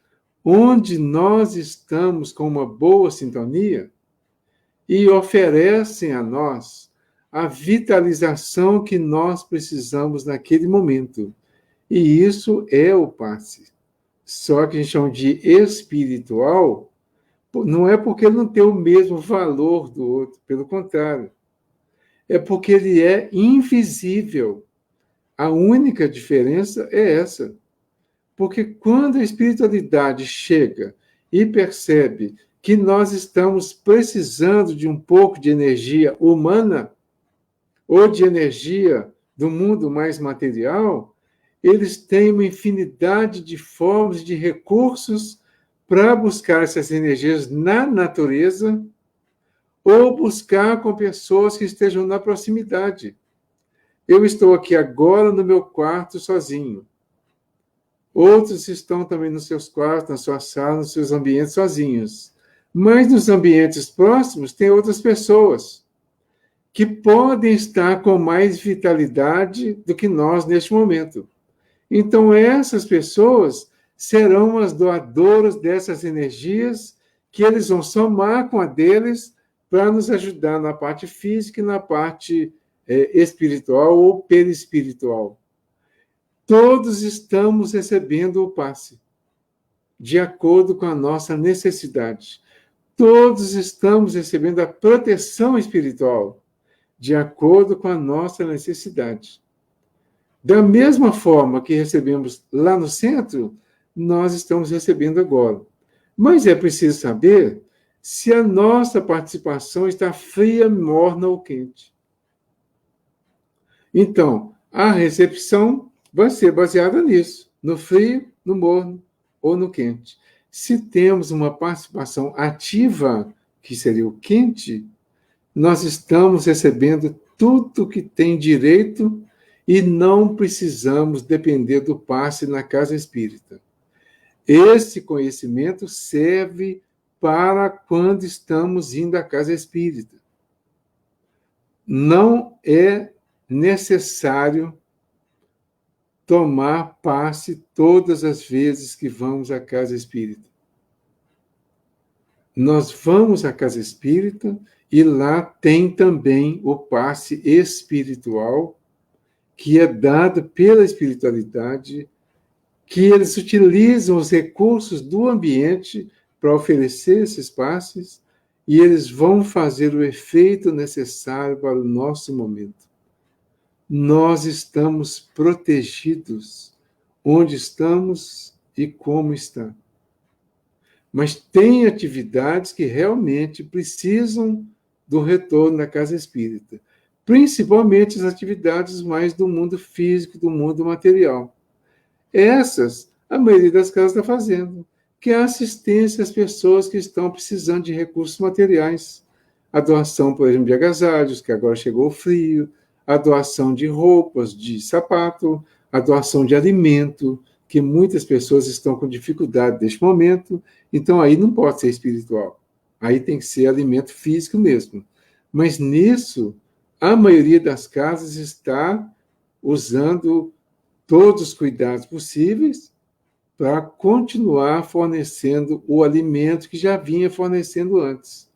onde nós estamos com uma boa sintonia, e oferecem a nós a vitalização que nós precisamos naquele momento. E isso é o passe. Só que a gente chama de espiritual, não é porque ele não tem o mesmo valor do outro, pelo contrário. É porque ele é invisível. A única diferença é essa. Porque quando a espiritualidade chega e percebe que nós estamos precisando de um pouco de energia humana ou de energia do mundo mais material, eles têm uma infinidade de formas, de recursos para buscar essas energias na natureza ou buscar com pessoas que estejam na proximidade. Eu estou aqui agora no meu quarto sozinho. Outros estão também nos seus quartos, na sua sala, nos seus ambientes sozinhos. Mas nos ambientes próximos tem outras pessoas que podem estar com mais vitalidade do que nós neste momento. Então, essas pessoas serão as doadoras dessas energias que eles vão somar com a deles para nos ajudar na parte física e na parte espiritual ou perispiritual. Todos estamos recebendo o passe, de acordo com a nossa necessidade. Todos estamos recebendo a proteção espiritual, de acordo com a nossa necessidade. Da mesma forma que recebemos lá no centro, nós estamos recebendo agora. Mas é preciso saber se a nossa participação está fria, morna ou quente. Então, a recepção vai ser baseada nisso, no frio, no morno ou no quente. Se temos uma participação ativa, que seria o quente, nós estamos recebendo tudo que tem direito e não precisamos depender do passe na casa espírita. Esse conhecimento serve para quando estamos indo à casa espírita. Não é necessário tomar passe todas as vezes que vamos à casa espírita. Nós vamos à casa espírita e lá tem também o passe espiritual, que é dado pela espiritualidade, que eles utilizam os recursos do ambiente para oferecer esses passes e eles vão fazer o efeito necessário para o nosso momento. Nós estamos protegidos onde estamos e como está. Mas tem atividades que realmente precisam do retorno da casa espírita, principalmente as atividades mais do mundo físico, do mundo material. Essas, a maioria das casas está fazendo, que é a assistência às pessoas que estão precisando de recursos materiais. A doação, por exemplo, de agasalhos, que agora chegou o frio, a doação de roupas, de sapato, a doação de alimento, que muitas pessoas estão com dificuldade neste momento, então aí não pode ser espiritual. Aí tem que ser alimento físico mesmo. Mas nisso, a maioria das casas está usando todos os cuidados possíveis para continuar fornecendo o alimento que já vinha fornecendo antes.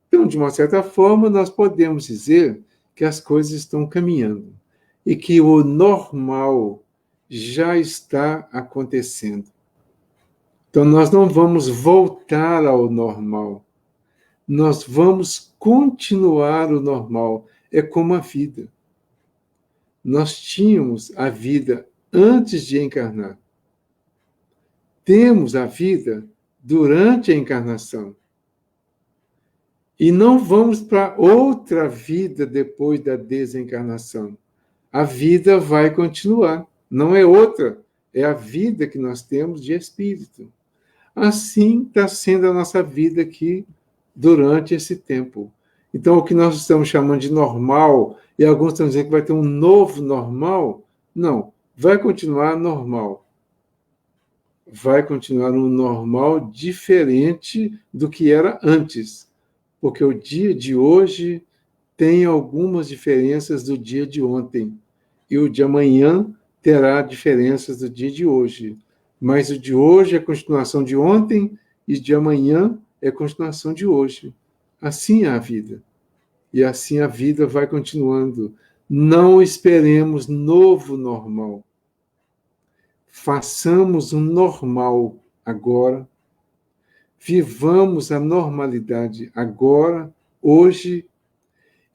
Então, de uma certa forma, nós podemos dizer que as coisas estão caminhando e que o normal já está acontecendo. Então, nós não vamos voltar ao normal. Nós vamos continuar o normal. É como a vida. Nós tínhamos a vida antes de encarnar. Temos a vida durante a encarnação. E não vamos para outra vida depois da desencarnação. A vida vai continuar. Não é outra, é a vida que nós temos de espírito. Assim está sendo a nossa vida aqui durante esse tempo. Então, o que nós estamos chamando de normal, e alguns estão dizendo que vai ter um novo normal, não, vai continuar normal. Vai continuar um normal diferente do que era antes, porque o dia de hoje tem algumas diferenças do dia de ontem, e o de amanhã terá diferenças do dia de hoje. Mas o de hoje é continuação de ontem, e de amanhã é continuação de hoje. Assim é a vida. E assim a vida vai continuando. Não esperemos novo normal. Façamos um normal agora. Vivamos a normalidade agora, hoje,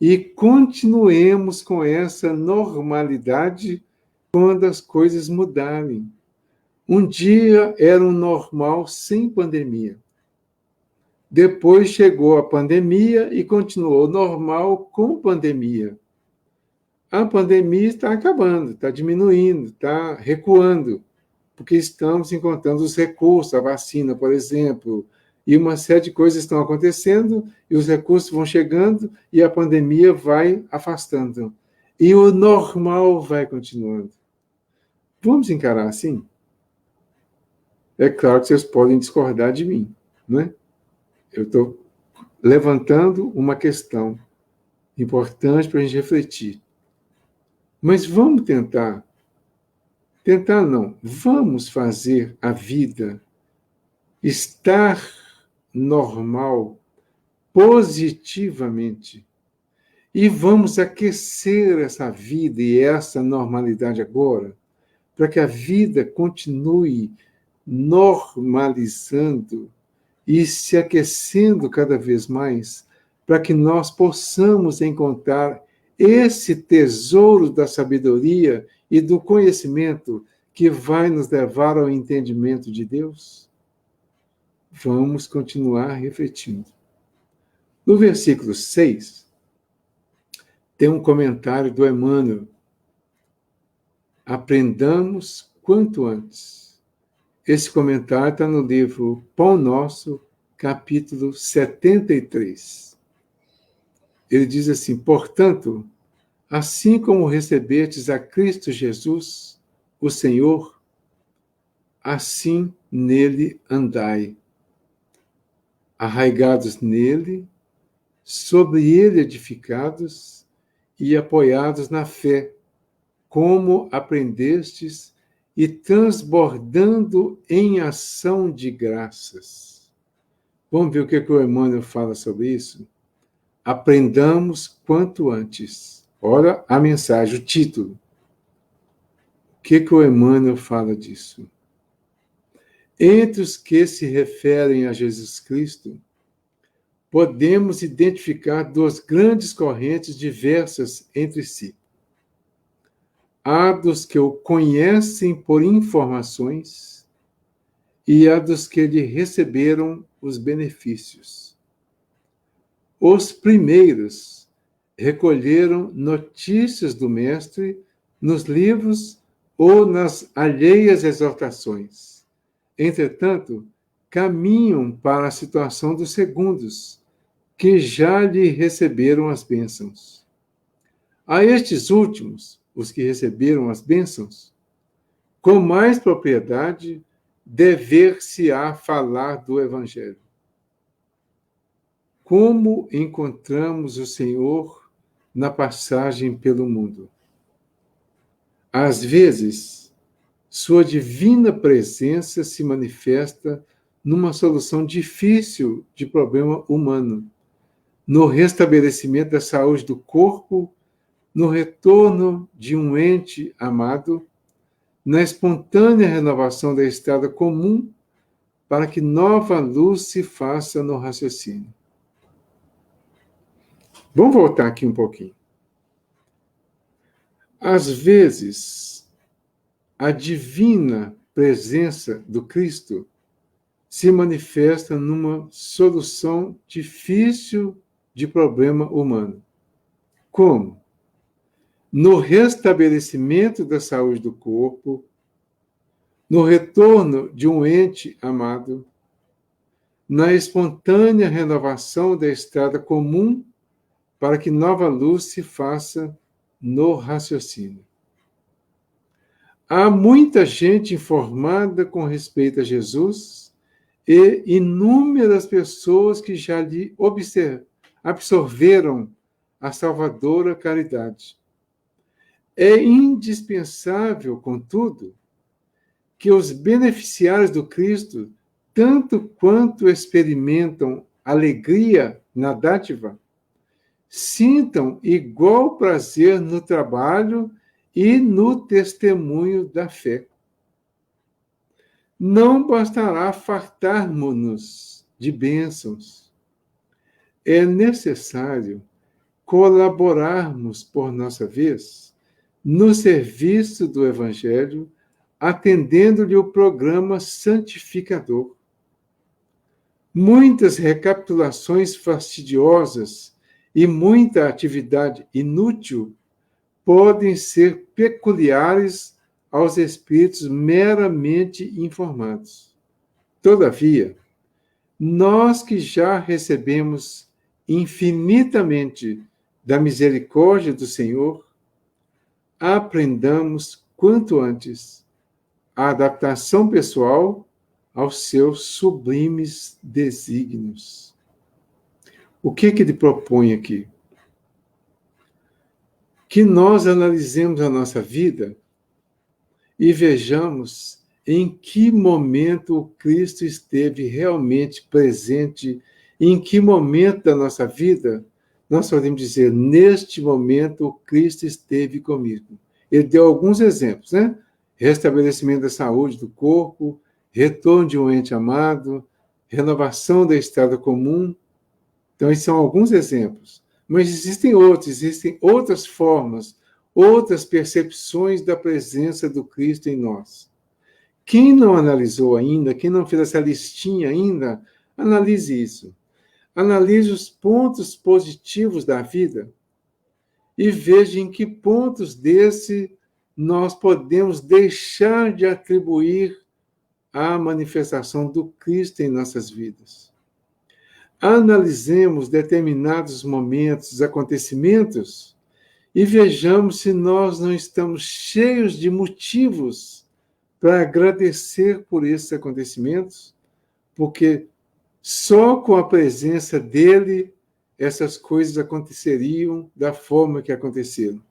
e continuemos com essa normalidade quando as coisas mudarem. Um dia era um normal sem pandemia. Depois chegou a pandemia e continuou normal com pandemia. A pandemia está acabando, está diminuindo, está recuando, porque estamos encontrando os recursos, a vacina, por exemplo, e uma série de coisas estão acontecendo, e os recursos vão chegando, e a pandemia vai afastando. E o normal vai continuando. Vamos encarar assim? É claro que vocês podem discordar de mim, né? Eu estou levantando uma questão importante para a gente refletir. Mas vamos tentar não, vamos fazer a vida estar normal positivamente. E vamos aquecer essa vida e essa normalidade agora, para que a vida continue normalizando e se aquecendo cada vez mais, para que nós possamos encontrar esse tesouro da sabedoria e do conhecimento que vai nos levar ao entendimento de Deus? Vamos continuar refletindo. No versículo 6, tem um comentário do Emmanuel. Aprendamos quanto antes. Esse comentário está no livro Pão Nosso, capítulo 73. Ele diz assim: portanto, assim como recebestes a Cristo Jesus, o Senhor, assim nele andai, arraigados nele, sobre ele edificados e apoiados na fé, como aprendestes, e transbordando em ação de graças. Vamos ver o que o Emmanuel fala sobre isso? Aprendamos quanto antes. Olha a mensagem, o título. O que o Emmanuel fala disso? Entre os que se referem a Jesus Cristo, podemos identificar duas grandes correntes diversas entre si. Há dos que o conhecem por informações e há dos que lhe receberam os benefícios. Os primeiros recolheram notícias do Mestre nos livros ou nas alheias exortações. Entretanto, caminham para a situação dos segundos, que já lhe receberam as bênçãos. A estes últimos, os que receberam as bênçãos, com mais propriedade, dever-se-á falar do Evangelho. Como encontramos o Senhor na passagem pelo mundo? Às vezes, sua divina presença se manifesta numa solução difícil de problema humano, no restabelecimento da saúde do corpo, no retorno de um ente amado, na espontânea renovação da estrada comum, para que nova luz se faça no raciocínio. Vamos voltar aqui um pouquinho. Às vezes, a divina presença do Cristo se manifesta numa solução difícil de problema humano. Como? No restabelecimento da saúde do corpo, no retorno de um ente amado, na espontânea renovação da estrada comum, para que nova luz se faça no raciocínio. Há muita gente informada com respeito a Jesus e inúmeras pessoas que já lhe absorveram a salvadora caridade. É indispensável, contudo, que os beneficiários do Cristo, tanto quanto experimentam alegria na dádiva, sintam igual prazer no trabalho e no testemunho da fé. Não bastará fartarmos-nos de bênçãos. É necessário colaborarmos, por nossa vez, no serviço do Evangelho, atendendo-lhe o programa santificador. Muitas recapitulações fastidiosas e muita atividade inútil podem ser peculiares aos espíritos meramente informados. Todavia, nós que já recebemos infinitamente da misericórdia do Senhor, aprendamos quanto antes a adaptação pessoal aos seus sublimes desígnios. O que ele propõe aqui? Que nós analisemos a nossa vida e vejamos em que momento o Cristo esteve realmente presente, em que momento da nossa vida nós podemos dizer, neste momento o Cristo esteve comigo. Ele deu alguns exemplos, né? Restabelecimento da saúde do corpo, retorno de um ente amado, renovação da estrada comum. Então, esses são alguns exemplos. Mas existem outras formas, outras percepções da presença do Cristo em nós. Quem não analisou ainda, quem não fez essa listinha ainda, analise isso. Analise os pontos positivos da vida e veja em que pontos desse nós podemos deixar de atribuir à manifestação do Cristo em nossas vidas. Analisemos determinados momentos, acontecimentos, e vejamos se nós não estamos cheios de motivos para agradecer por esses acontecimentos, porque só com a presença dele essas coisas aconteceriam da forma que aconteceram.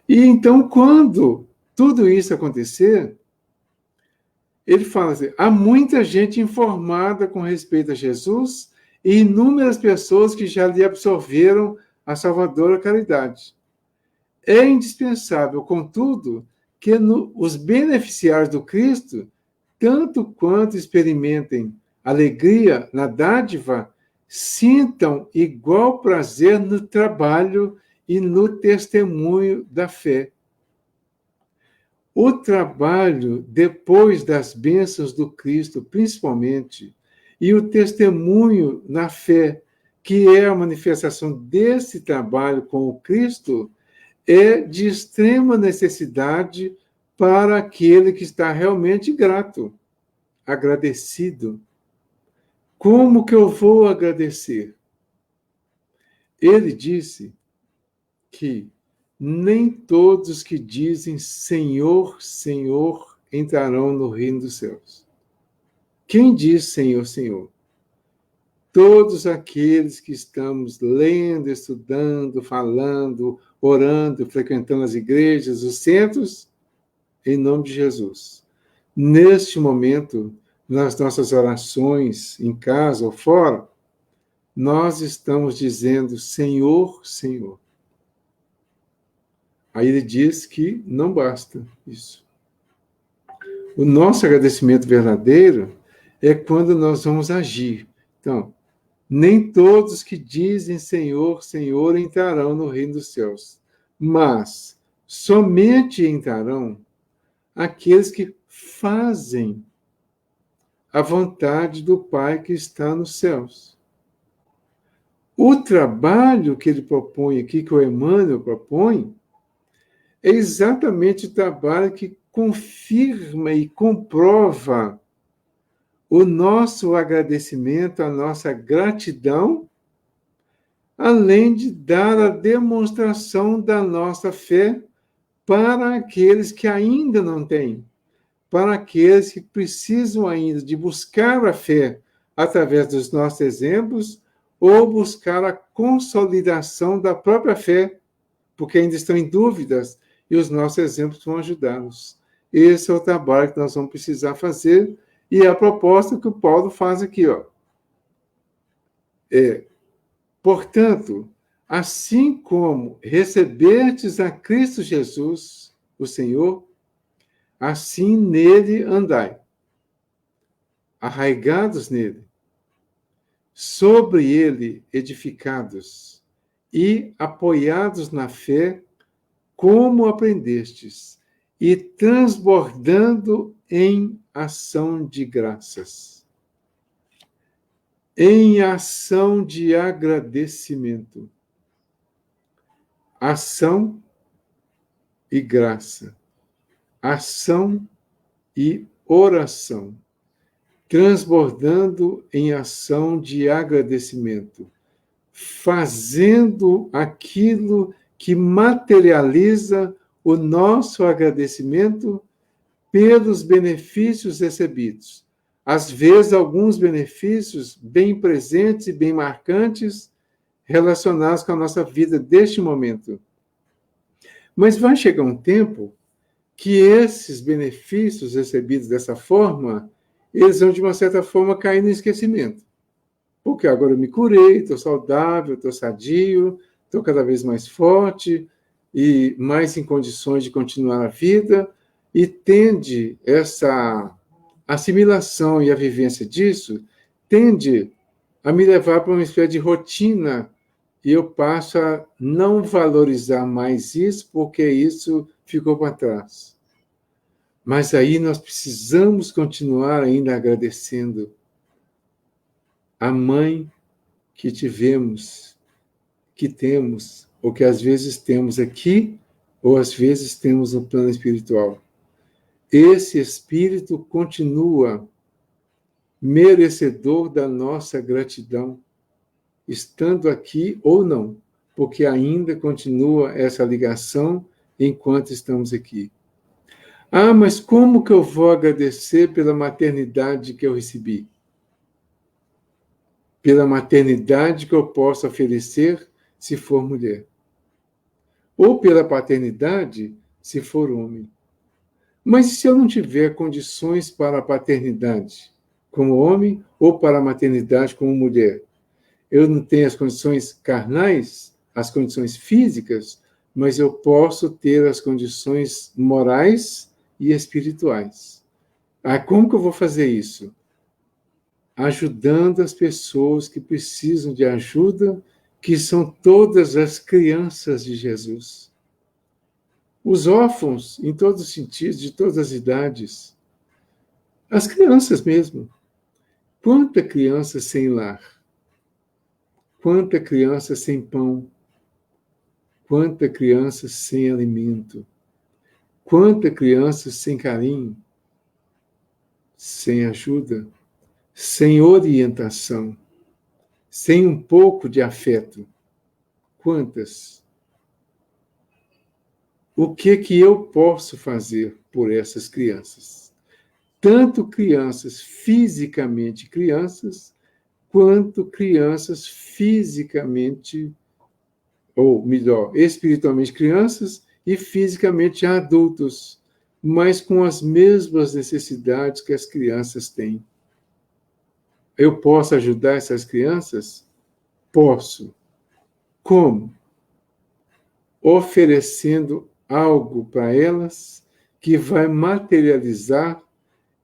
E então, quando tudo isso acontecer, ele fala assim, há muita gente informada com respeito a Jesus e inúmeras pessoas que já lhe absorveram a salvadora caridade. É indispensável, contudo, que os beneficiários do Cristo, tanto quanto experimentem alegria na dádiva, sintam igual prazer no trabalho e no testemunho da fé. O trabalho, depois das bênçãos do Cristo, principalmente, e o testemunho na fé, que é a manifestação desse trabalho com o Cristo, é de extrema necessidade para aquele que está realmente grato, agradecido. Como que eu vou agradecer? Ele disse que nem todos que dizem Senhor, Senhor, entrarão no reino dos céus. Quem diz Senhor, Senhor? Todos aqueles que estamos lendo, estudando, falando, orando, frequentando as igrejas, os centros, em nome de Jesus. Neste momento, nas nossas orações, em casa ou fora, nós estamos dizendo Senhor, Senhor. Aí ele diz que não basta isso. O nosso agradecimento verdadeiro é quando nós vamos agir. Então, nem todos que dizem Senhor, Senhor entrarão no reino dos céus, mas somente entrarão aqueles que fazem a vontade do Pai que está nos céus. O trabalho que ele propõe aqui, que o Emmanuel propõe, é exatamente o trabalho que confirma e comprova o nosso agradecimento, a nossa gratidão, além de dar a demonstração da nossa fé para aqueles que ainda não têm, para aqueles que precisam ainda de buscar a fé através dos nossos exemplos ou buscar a consolidação da própria fé, porque ainda estão em dúvidas e os nossos exemplos vão ajudá-los. Esse é o trabalho que nós vamos precisar fazer e é a proposta que o Paulo faz aqui. Portanto, assim como recebestes a Cristo Jesus, o Senhor, assim nele andai, arraigados nele, sobre ele edificados e apoiados na fé, como aprendestes, e transbordando em ação de graças, em ação de agradecimento, ação e graça, ação e oração, transbordando em ação de agradecimento, fazendo aquilo que materializa o nosso agradecimento pelos benefícios recebidos. Às vezes, alguns benefícios bem presentes e bem marcantes relacionados com a nossa vida deste momento. Mas vai chegar um tempo que esses benefícios recebidos dessa forma, eles vão, de uma certa forma, cair no esquecimento. Porque agora eu me curei, estou saudável, estou sadio, estou cada vez mais forte e mais em condições de continuar a vida, e tende essa assimilação e a vivência disso, tende a me levar para uma espécie de rotina, e eu passo a não valorizar mais isso, porque isso ficou para trás. Mas aí nós precisamos continuar ainda agradecendo a mãe que tivemos, que temos, ou que às vezes temos aqui, ou às vezes temos no plano espiritual. Esse espírito continua merecedor da nossa gratidão, estando aqui ou não, porque ainda continua essa ligação enquanto estamos aqui. Ah, mas como que eu vou agradecer pela maternidade que eu recebi? Pela maternidade que eu posso oferecer se for mulher. Ou pela paternidade se for homem. Mas se eu não tiver condições para a paternidade como homem ou para a maternidade como mulher, eu não tenho as condições carnais, as condições físicas, mas eu posso ter as condições morais e espirituais. Ah, como que eu vou fazer isso? Ajudando as pessoas que precisam de ajuda, que são todas as crianças de Jesus. Os órfãos, em todos os sentidos, de todas as idades. As crianças mesmo. Quanta criança sem lar? Quanta criança sem pão? Quanta criança sem alimento? Quanta criança sem carinho? Sem ajuda? Sem orientação? Sem um pouco de afeto? Quantas? o que eu posso fazer por essas crianças? Tanto crianças fisicamente crianças, quanto crianças fisicamente, ou melhor, espiritualmente crianças e fisicamente adultos, mas com as mesmas necessidades que as crianças têm. Eu posso ajudar essas crianças? Posso. Como? Oferecendo algo para elas que vai materializar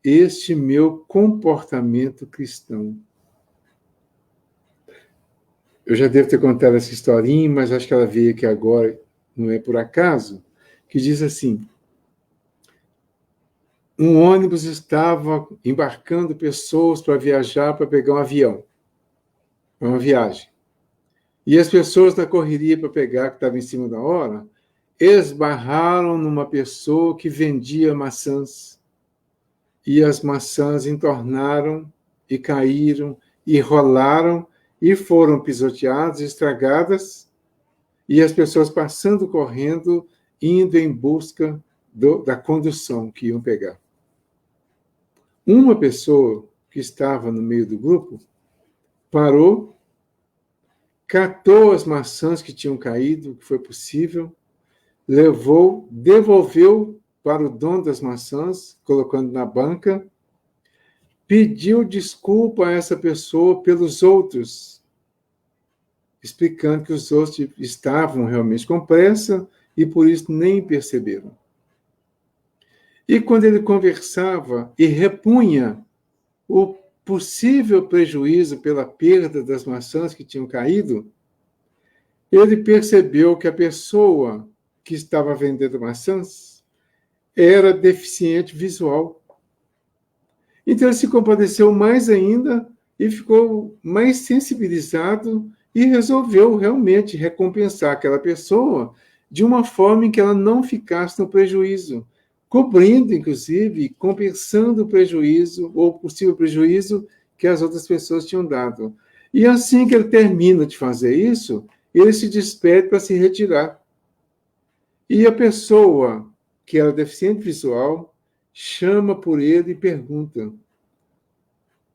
este meu comportamento cristão. Eu já devo ter contado essa historinha, mas acho que ela veio aqui agora, não é por acaso, que diz assim: um ônibus estava embarcando pessoas para viajar, para pegar um avião, para uma viagem. E as pessoas da correria para pegar, que estava em cima da hora, esbarraram numa pessoa que vendia maçãs. E as maçãs entornaram e caíram e rolaram e foram pisoteadas, estragadas, e as pessoas passando correndo, indo em busca da condução que iam pegar. Uma pessoa que estava no meio do grupo parou, catou as maçãs que tinham caído, que foi possível, levou, devolveu para o dono das maçãs, colocando na banca, pediu desculpa a essa pessoa pelos outros, explicando que os outros estavam realmente com pressa e por isso nem perceberam. E quando ele conversava e repunha o possível prejuízo pela perda das maçãs que tinham caído, ele percebeu que a pessoa que estava vendendo maçãs era deficiente visual. Então ele se compadeceu mais ainda e ficou mais sensibilizado e resolveu realmente recompensar aquela pessoa de uma forma em que ela não ficasse no prejuízo, cobrindo, inclusive, compensando o prejuízo ou possível prejuízo que as outras pessoas tinham dado. E assim que ele termina de fazer isso, ele se despede para se retirar. E a pessoa que era deficiente visual chama por ele e pergunta: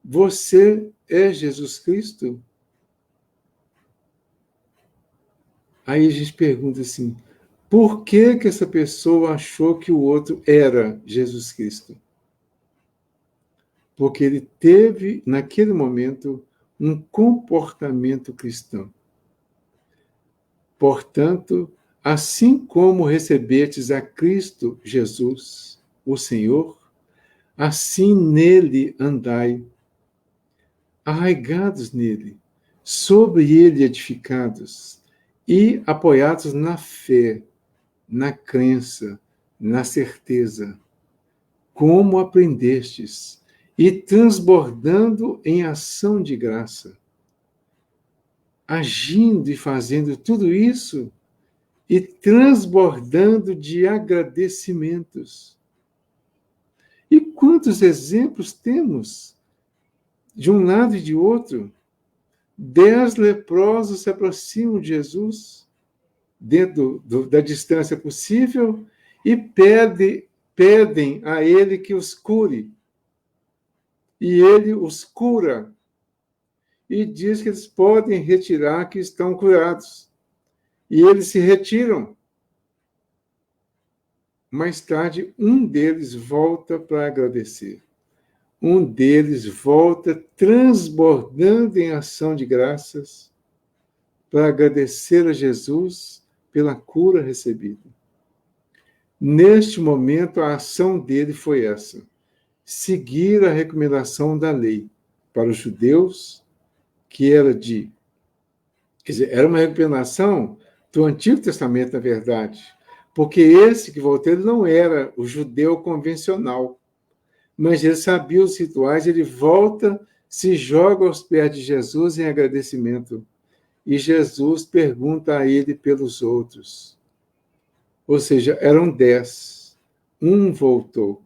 você é Jesus Cristo? Aí a gente pergunta assim: por que essa pessoa achou que o outro era Jesus Cristo? Porque ele teve, naquele momento, um comportamento cristão. Portanto, assim como recebestes a Cristo Jesus, o Senhor, assim nele andai, arraigados nele, sobre ele edificados e apoiados na fé, na crença, na certeza, como aprendestes, e transbordando em ação de graça, agindo e fazendo tudo isso e transbordando de agradecimentos. E quantos exemplos temos de um lado e de outro? 10 leprosos se aproximam de Jesus, dentro da distância possível, e pedem a ele que os cure. E ele os cura. E diz que eles podem retirar, que estão curados. E eles se retiram. Mais tarde, um deles volta para agradecer. Um deles volta transbordando em ação de graças para agradecer a Jesus pela cura recebida. Neste momento, a ação dele foi essa: seguir a recomendação da lei para os judeus, que era de... Quer dizer, era uma recomendação do Antigo Testamento, na verdade, porque esse que voltou, ele não era o judeu convencional, mas ele sabia os rituais, ele volta, se joga aos pés de Jesus em agradecimento. E Jesus pergunta a ele pelos outros. Ou seja, eram 10. Um voltou.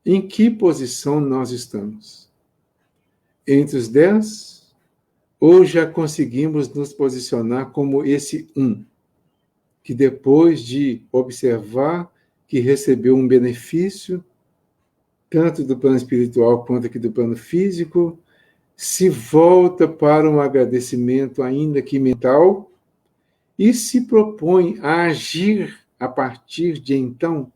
Em que posição nós estamos? Entre os 10? Ou já conseguimos nos posicionar como esse um? que depois de observar que recebeu um benefício, tanto do plano espiritual quanto aqui do plano físico, se volta para um agradecimento, ainda que mental, e se propõe a agir a partir de então,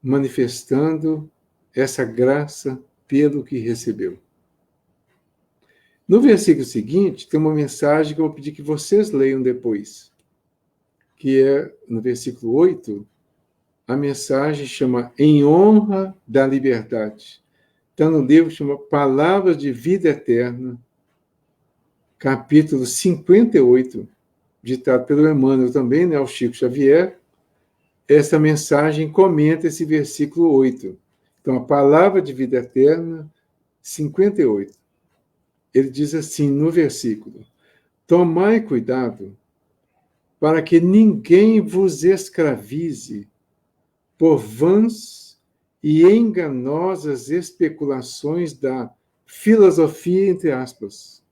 manifestando essa graça pelo que recebeu. No versículo seguinte, tem uma mensagem que eu vou pedir que vocês leiam depois, que é no versículo 8, a mensagem chama Em Honra da Liberdade. Está no livro, chama Palavras de Vida Eterna, capítulo 58, ditado pelo Emmanuel também, né, o Chico Xavier. Essa mensagem comenta esse versículo 8. Então, a Palavra de Vida Eterna, 58. Ele diz assim no versículo: Tomai cuidado para que ninguém vos escravize por vãs e enganosas especulações da filosofia, entre aspas,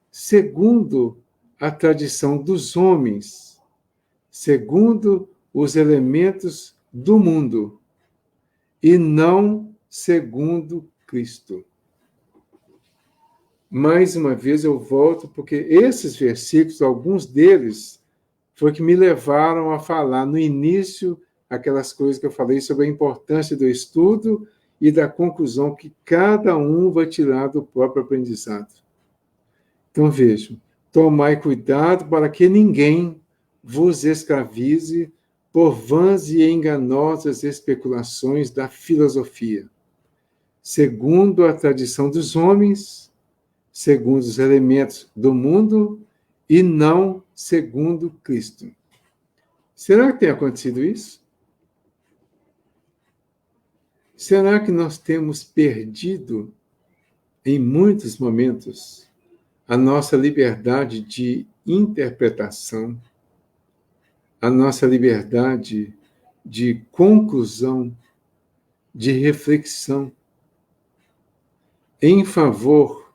segundo a tradição dos homens, segundo os elementos do mundo, e não segundo Cristo. Mais uma vez eu volto, porque esses versículos, alguns deles, foi que me levaram a falar no início aquelas coisas que eu falei sobre a importância do estudo e da conclusão que cada um vai tirar do próprio aprendizado. Então vejam, tomai cuidado para que ninguém vos escravize por vãs e enganosas especulações da filosofia, segundo a tradição dos homens, segundo os elementos do mundo e não segundo Cristo. Será que tem acontecido isso? Será que nós temos perdido, em muitos momentos, a nossa liberdade de interpretação, a nossa liberdade de conclusão, de reflexão, em favor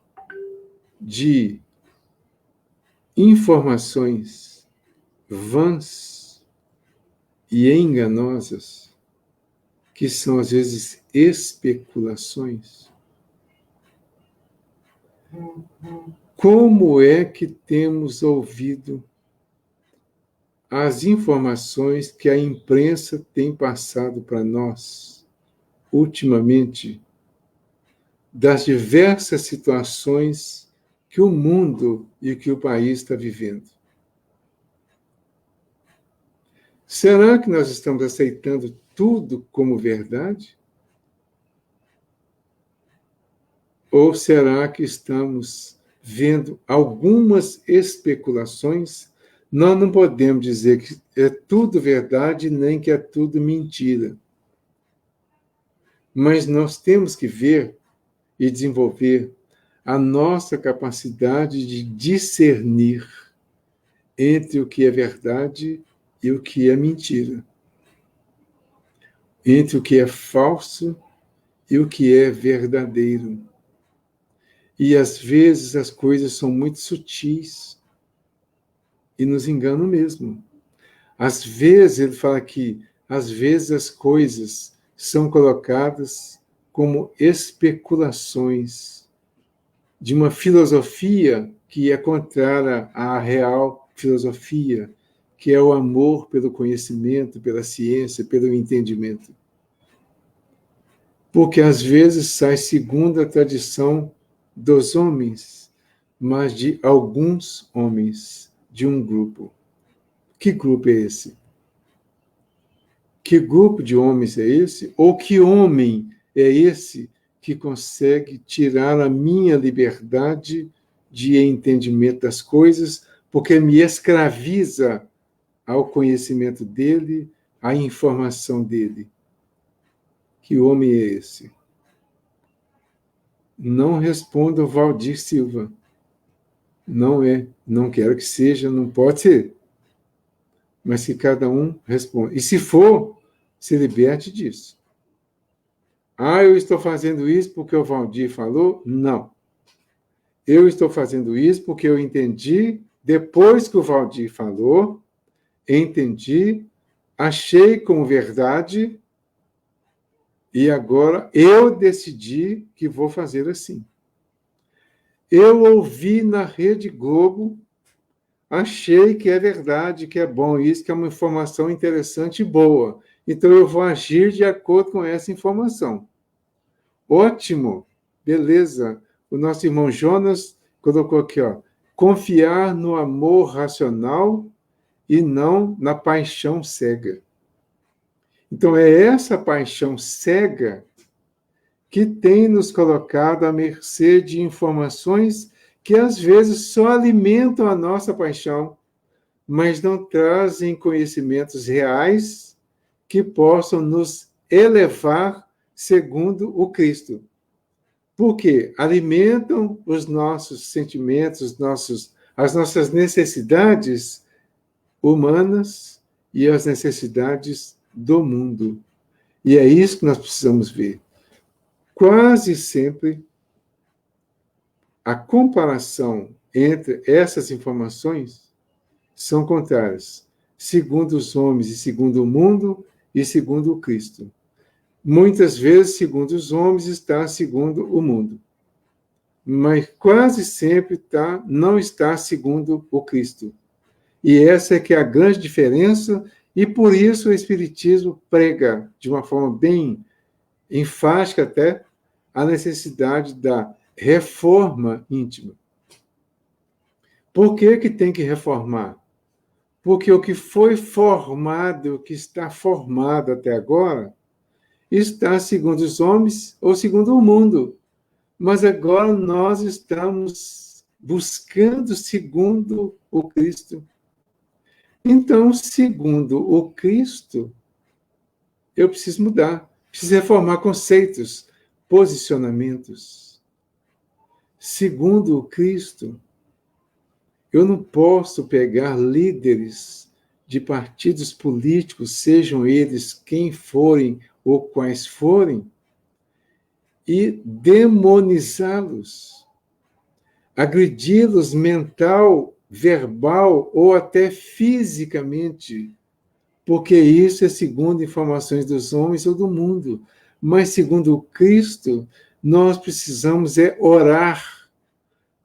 de informações vãs e enganosas, que são às vezes especulações? Como é que temos ouvido as informações que a imprensa tem passado para nós ultimamente, das diversas situações que o mundo e que o país está vivendo? Será que nós estamos aceitando tudo como verdade? Ou será que estamos vendo algumas especulações? Nós não podemos dizer que é tudo verdade, nem que é tudo mentira. Mas nós temos que ver e desenvolver a nossa capacidade de discernir entre o que é verdade e o que é mentira, entre o que é falso e o que é verdadeiro. E às vezes as coisas são muito sutis e nos enganam mesmo. Às vezes, ele fala que às vezes as coisas são colocadas como especulações de uma filosofia que é contrária à real filosofia, que é o amor pelo conhecimento, pela ciência, pelo entendimento. Porque às vezes sai segundo a tradição dos homens, mas de alguns homens, de um grupo. Que grupo é esse? Que grupo de homens é esse? Ou que homem é esse que consegue tirar a minha liberdade de entendimento das coisas, porque me escraviza ao conhecimento dele, à informação dele? Que homem é esse? Não responda o Valdir Silva. Não é, não quero que seja, não pode ser. Mas que cada um responda. E se for, se liberte disso. Ah, eu estou fazendo isso porque o Valdir falou? Não. Eu estou fazendo isso porque eu entendi Depois que o Valdir falou, entendi, achei como verdade e agora eu decidi que vou fazer assim. Eu ouvi na Rede Globo, achei que é verdade, que é bom isso, que é uma informação interessante e boa. Então eu vou agir de acordo com essa informação. Ótimo, beleza. O nosso irmão Jonas colocou aqui, ó, confiar no amor racional e não na paixão cega. Então é essa paixão cega que tem nos colocado à mercê de informações que às vezes só alimentam a nossa paixão, mas não trazem conhecimentos reais que possam nos elevar segundo o Cristo. Porque alimentam os nossos sentimentos, as nossas necessidades humanas e as necessidades do mundo. E é isso que nós precisamos ver. Quase sempre, a comparação entre essas informações são contrárias, segundo os homens e segundo o mundo e segundo o Cristo. Muitas vezes, segundo os homens, está segundo o mundo. Mas quase sempre não está segundo o Cristo. E essa é que é a grande diferença, e por isso o Espiritismo prega, de uma forma bem enfática até, a necessidade da reforma íntima. Por que tem que reformar? Porque o que foi formado, o que está formado até agora, está segundo os homens ou segundo o mundo. Mas agora nós estamos buscando segundo o Cristo. Então, segundo o Cristo, eu preciso mudar, preciso reformar conceitos, posicionamentos. Segundo o Cristo, eu não posso pegar líderes de partidos políticos, sejam eles quem forem ou quais forem, e demonizá-los, agredi-los mental, verbal ou até fisicamente, porque isso é segundo informações dos homens ou do mundo. Mas, segundo o Cristo, nós precisamos orar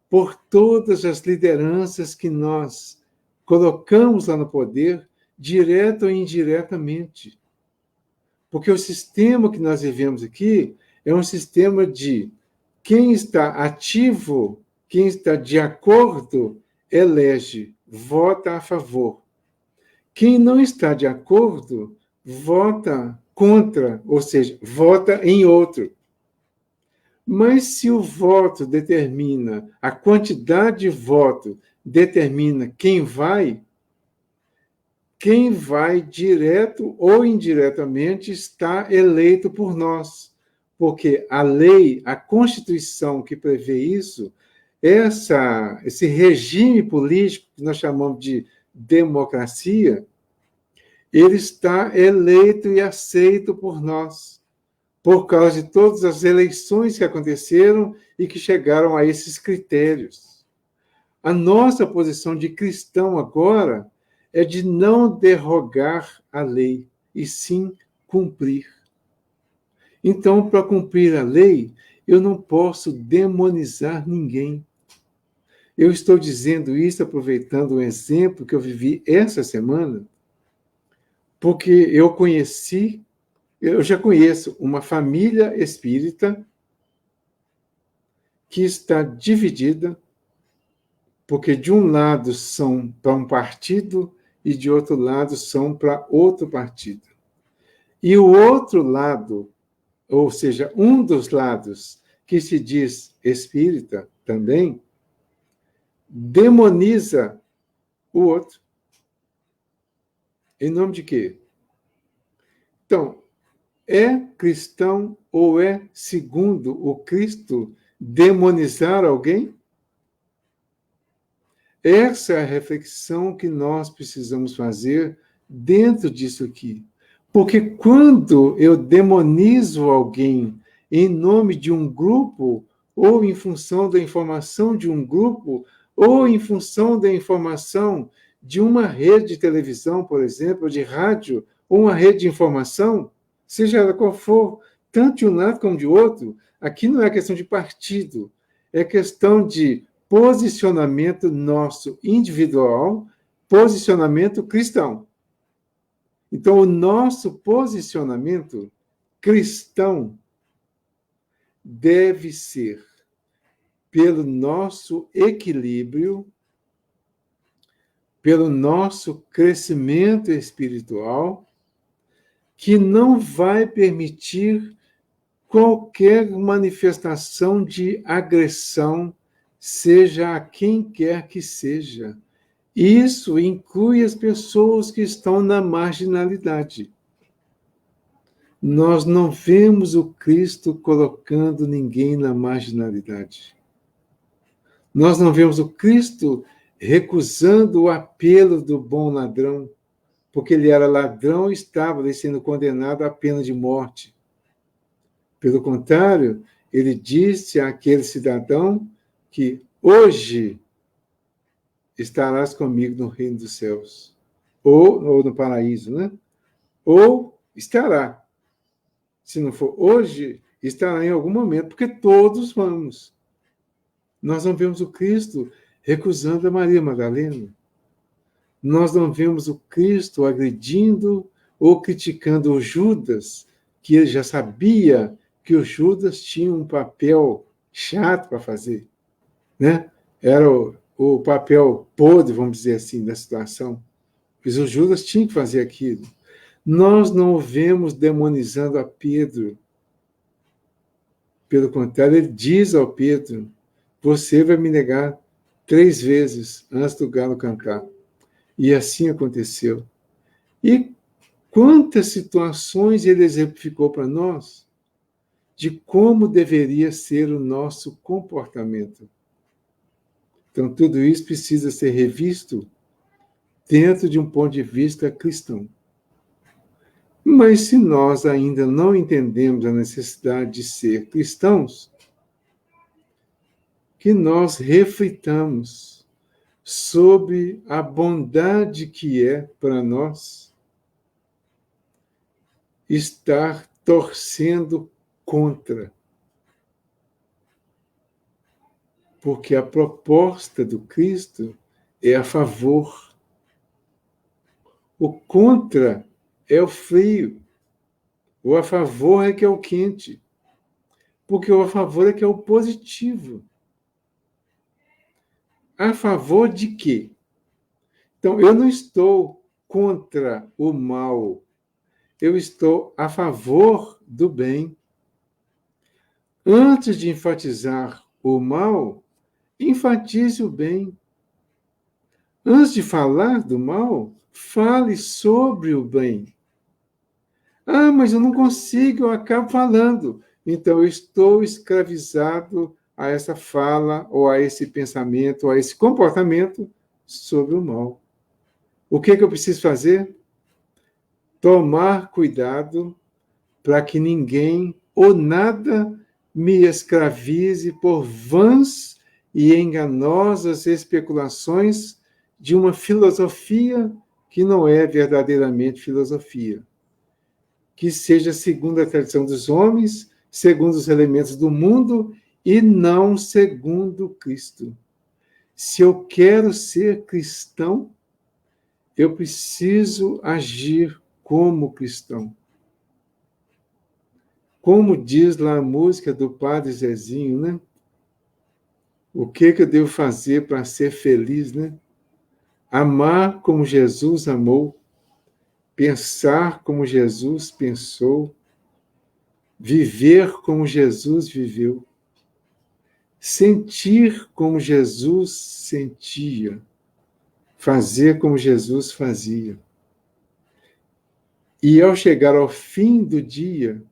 por todas as lideranças que nós colocamos lá no poder, direto ou indiretamente. Porque o sistema que nós vivemos aqui é um sistema de quem está ativo, quem está de acordo, elege, vota a favor. Quem não está de acordo, vota contra, ou seja, vota em outro. Mas se o voto determina, a quantidade de voto determina quem vai direto ou indiretamente está eleito por nós. Porque a lei, a Constituição que prevê isso, esse regime político que nós chamamos de democracia, ele está eleito e aceito por nós, por causa de todas as eleições que aconteceram e que chegaram a esses critérios. A nossa posição de cristão agora é de não derrogar a lei, e sim cumprir. Então, para cumprir a lei, eu não posso demonizar ninguém. Eu estou dizendo isso aproveitando um exemplo que eu vivi essa semana, porque eu já conheço uma família espírita que está dividida, porque de um lado são para um partido e de outro lado são para outro partido. E o outro lado, ou seja, um dos lados que se diz espírita também, demoniza o outro. Em nome de quê? Então, é cristão ou é, segundo o Cristo, demonizar alguém? Essa é a reflexão que nós precisamos fazer dentro disso aqui. Porque quando eu demonizo alguém em nome de um grupo, ou em função da informação de um grupo, ou em função da informação de uma rede de televisão, por exemplo, ou de rádio, ou uma rede de informação, seja ela qual for, tanto de um lado como de outro, aqui não é questão de partido, é questão de posicionamento nosso individual, posicionamento cristão. Então, o nosso posicionamento cristão deve ser pelo nosso equilíbrio, pelo nosso crescimento espiritual, que não vai permitir qualquer manifestação de agressão, seja a quem quer que seja. Isso inclui as pessoas que estão na marginalidade. Nós não vemos o Cristo colocando ninguém na marginalidade. Nós não vemos o Cristo recusando o apelo do bom ladrão, porque ele era ladrão e estava ali sendo condenado à pena de morte. Pelo contrário, ele disse àquele cidadão que hoje estarás comigo no reino dos céus, ou no paraíso, né? Ou estará. Se não for hoje, estará em algum momento, porque todos vamos. Nós não vemos o Cristo recusando a Maria Madalena. Nós não vemos o Cristo agredindo ou criticando o Judas, que ele já sabia que o Judas tinha um papel chato para fazer, né? Era o papel podre, vamos dizer assim, da situação. Pois o Judas tinha que fazer aquilo. Nós não o vemos demonizando a Pedro. Pelo contrário, ele diz ao Pedro: você vai me negar 3 vezes antes do galo cantar. E assim aconteceu. E quantas situações ele exemplificou para nós de como deveria ser o nosso comportamento. Então, tudo isso precisa ser revisto dentro de um ponto de vista cristão. Mas se nós ainda não entendemos a necessidade de ser cristãos, que nós reflitamos sobre a bondade que é para nós estar torcendo contra. Porque a proposta do Cristo é a favor. O contra é o frio. O a favor é que é o quente. Porque o a favor é que é o positivo. A favor de quê? Então, eu não estou contra o mal. Eu estou a favor do bem. Antes de enfatizar o mal, enfatize o bem. Antes de falar do mal, fale sobre o bem. Ah, mas eu não consigo, eu acabo falando. Então, eu estou escravizado a essa fala, ou a esse pensamento, ou a esse comportamento sobre o mal. O que eu preciso fazer? Tomar cuidado para que ninguém ou nada me escravize por vãs e enganosas especulações de uma filosofia que não é verdadeiramente filosofia. Que seja segundo a tradição dos homens, segundo os elementos do mundo e não segundo Cristo. Se eu quero ser cristão, eu preciso agir como cristão. Como diz lá a música do Padre Zezinho, né? O que eu devo fazer para ser feliz, né? Amar como Jesus amou, pensar como Jesus pensou, viver como Jesus viveu, sentir como Jesus sentia, fazer como Jesus fazia. E ao chegar ao fim do dia,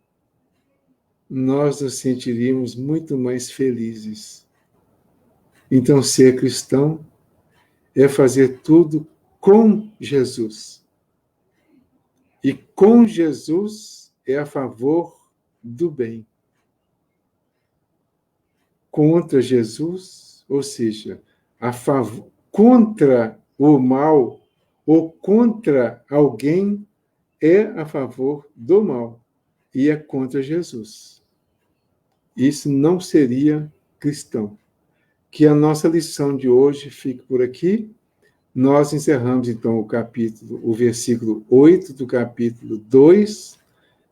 nós nos sentiríamos muito mais felizes. Então, ser cristão é fazer tudo com Jesus. E com Jesus é a favor do bem. Contra Jesus, ou seja, a favor, contra o mal ou contra alguém é a favor do mal e é contra Jesus. Isso não seria cristão. Que a nossa lição de hoje fique por aqui. Nós encerramos, então, o versículo 8 do capítulo 2.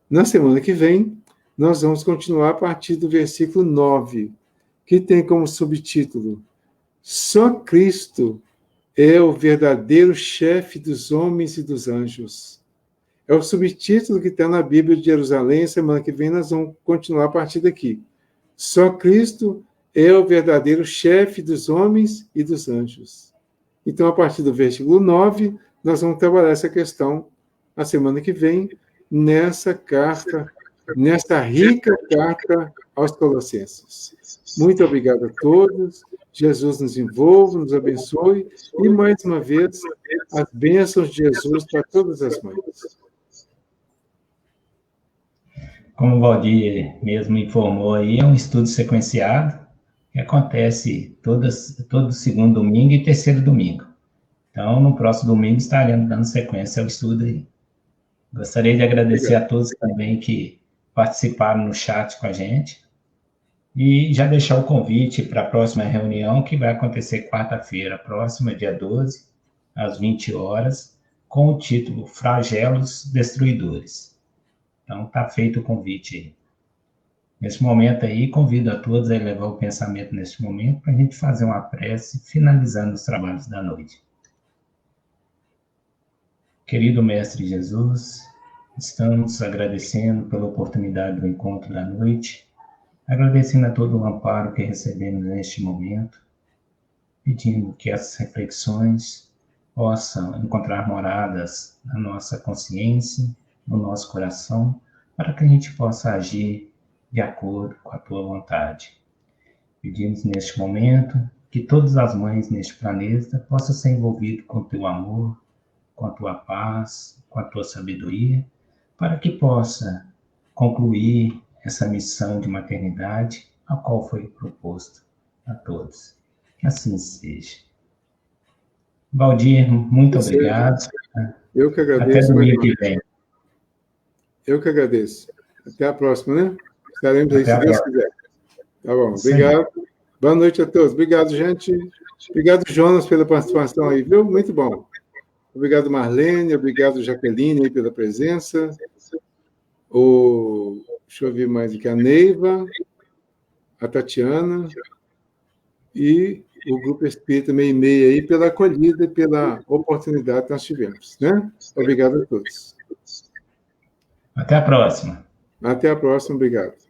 Na semana que vem, nós vamos continuar a partir do versículo 9, que tem como subtítulo: Só Cristo é o verdadeiro chefe dos homens e dos anjos. É o subtítulo que está na Bíblia de Jerusalém. Semana que vem nós vamos continuar a partir daqui. Só Cristo é o verdadeiro chefe dos homens e dos anjos. Então, a partir do versículo 9, nós vamos trabalhar essa questão a semana que vem, nessa carta, nessa rica carta aos Colossenses. Muito obrigado a todos. Jesus nos envolva, nos abençoe. E, mais uma vez, as bênçãos de Jesus para todas as mães. Como o Valdir mesmo informou aí, é um estudo sequenciado que acontece todo segundo domingo e terceiro domingo. Então, no próximo domingo estaremos dando sequência ao estudo aí. Gostaria de agradecer a todos também que participaram no chat com a gente e já deixar o convite para a próxima reunião, que vai acontecer quarta-feira próxima, dia 12, às 20 horas, com o título Flagelos Destruidores. Então, está feito o convite aí. Nesse momento aí, convido a todos a elevar o pensamento neste momento para a gente fazer uma prece, finalizando os trabalhos da noite. Querido Mestre Jesus, estamos agradecendo pela oportunidade do encontro da noite, agradecendo a todo o amparo que recebemos neste momento, pedindo que essas reflexões possam encontrar moradas na nossa consciência, no nosso coração, para que a gente possa agir de acordo com a tua vontade. Pedimos neste momento que todas as mães neste planeta possam ser envolvidas com o teu amor, com a tua paz, com a tua sabedoria, para que possa concluir essa missão de maternidade, a qual foi proposto a todos. Que assim seja. Valdir, muito obrigado. Eu que agradeço. Até domingo que vem. Eu que agradeço. Até a próxima, né? Estaremos aí, se Deus quiser. Tá bom, obrigado. Boa noite a todos. Obrigado, gente. Obrigado, Jonas, pela participação aí, viu? Muito bom. Obrigado, Marlene. Obrigado, Jaqueline, aí, pela presença. Deixa eu ver mais aqui. A Neiva, a Tatiana e o Grupo Espírita Meio aí pela acolhida e pela oportunidade que nós tivemos, né? Obrigado a todos. Até a próxima. Até a próxima. Obrigado.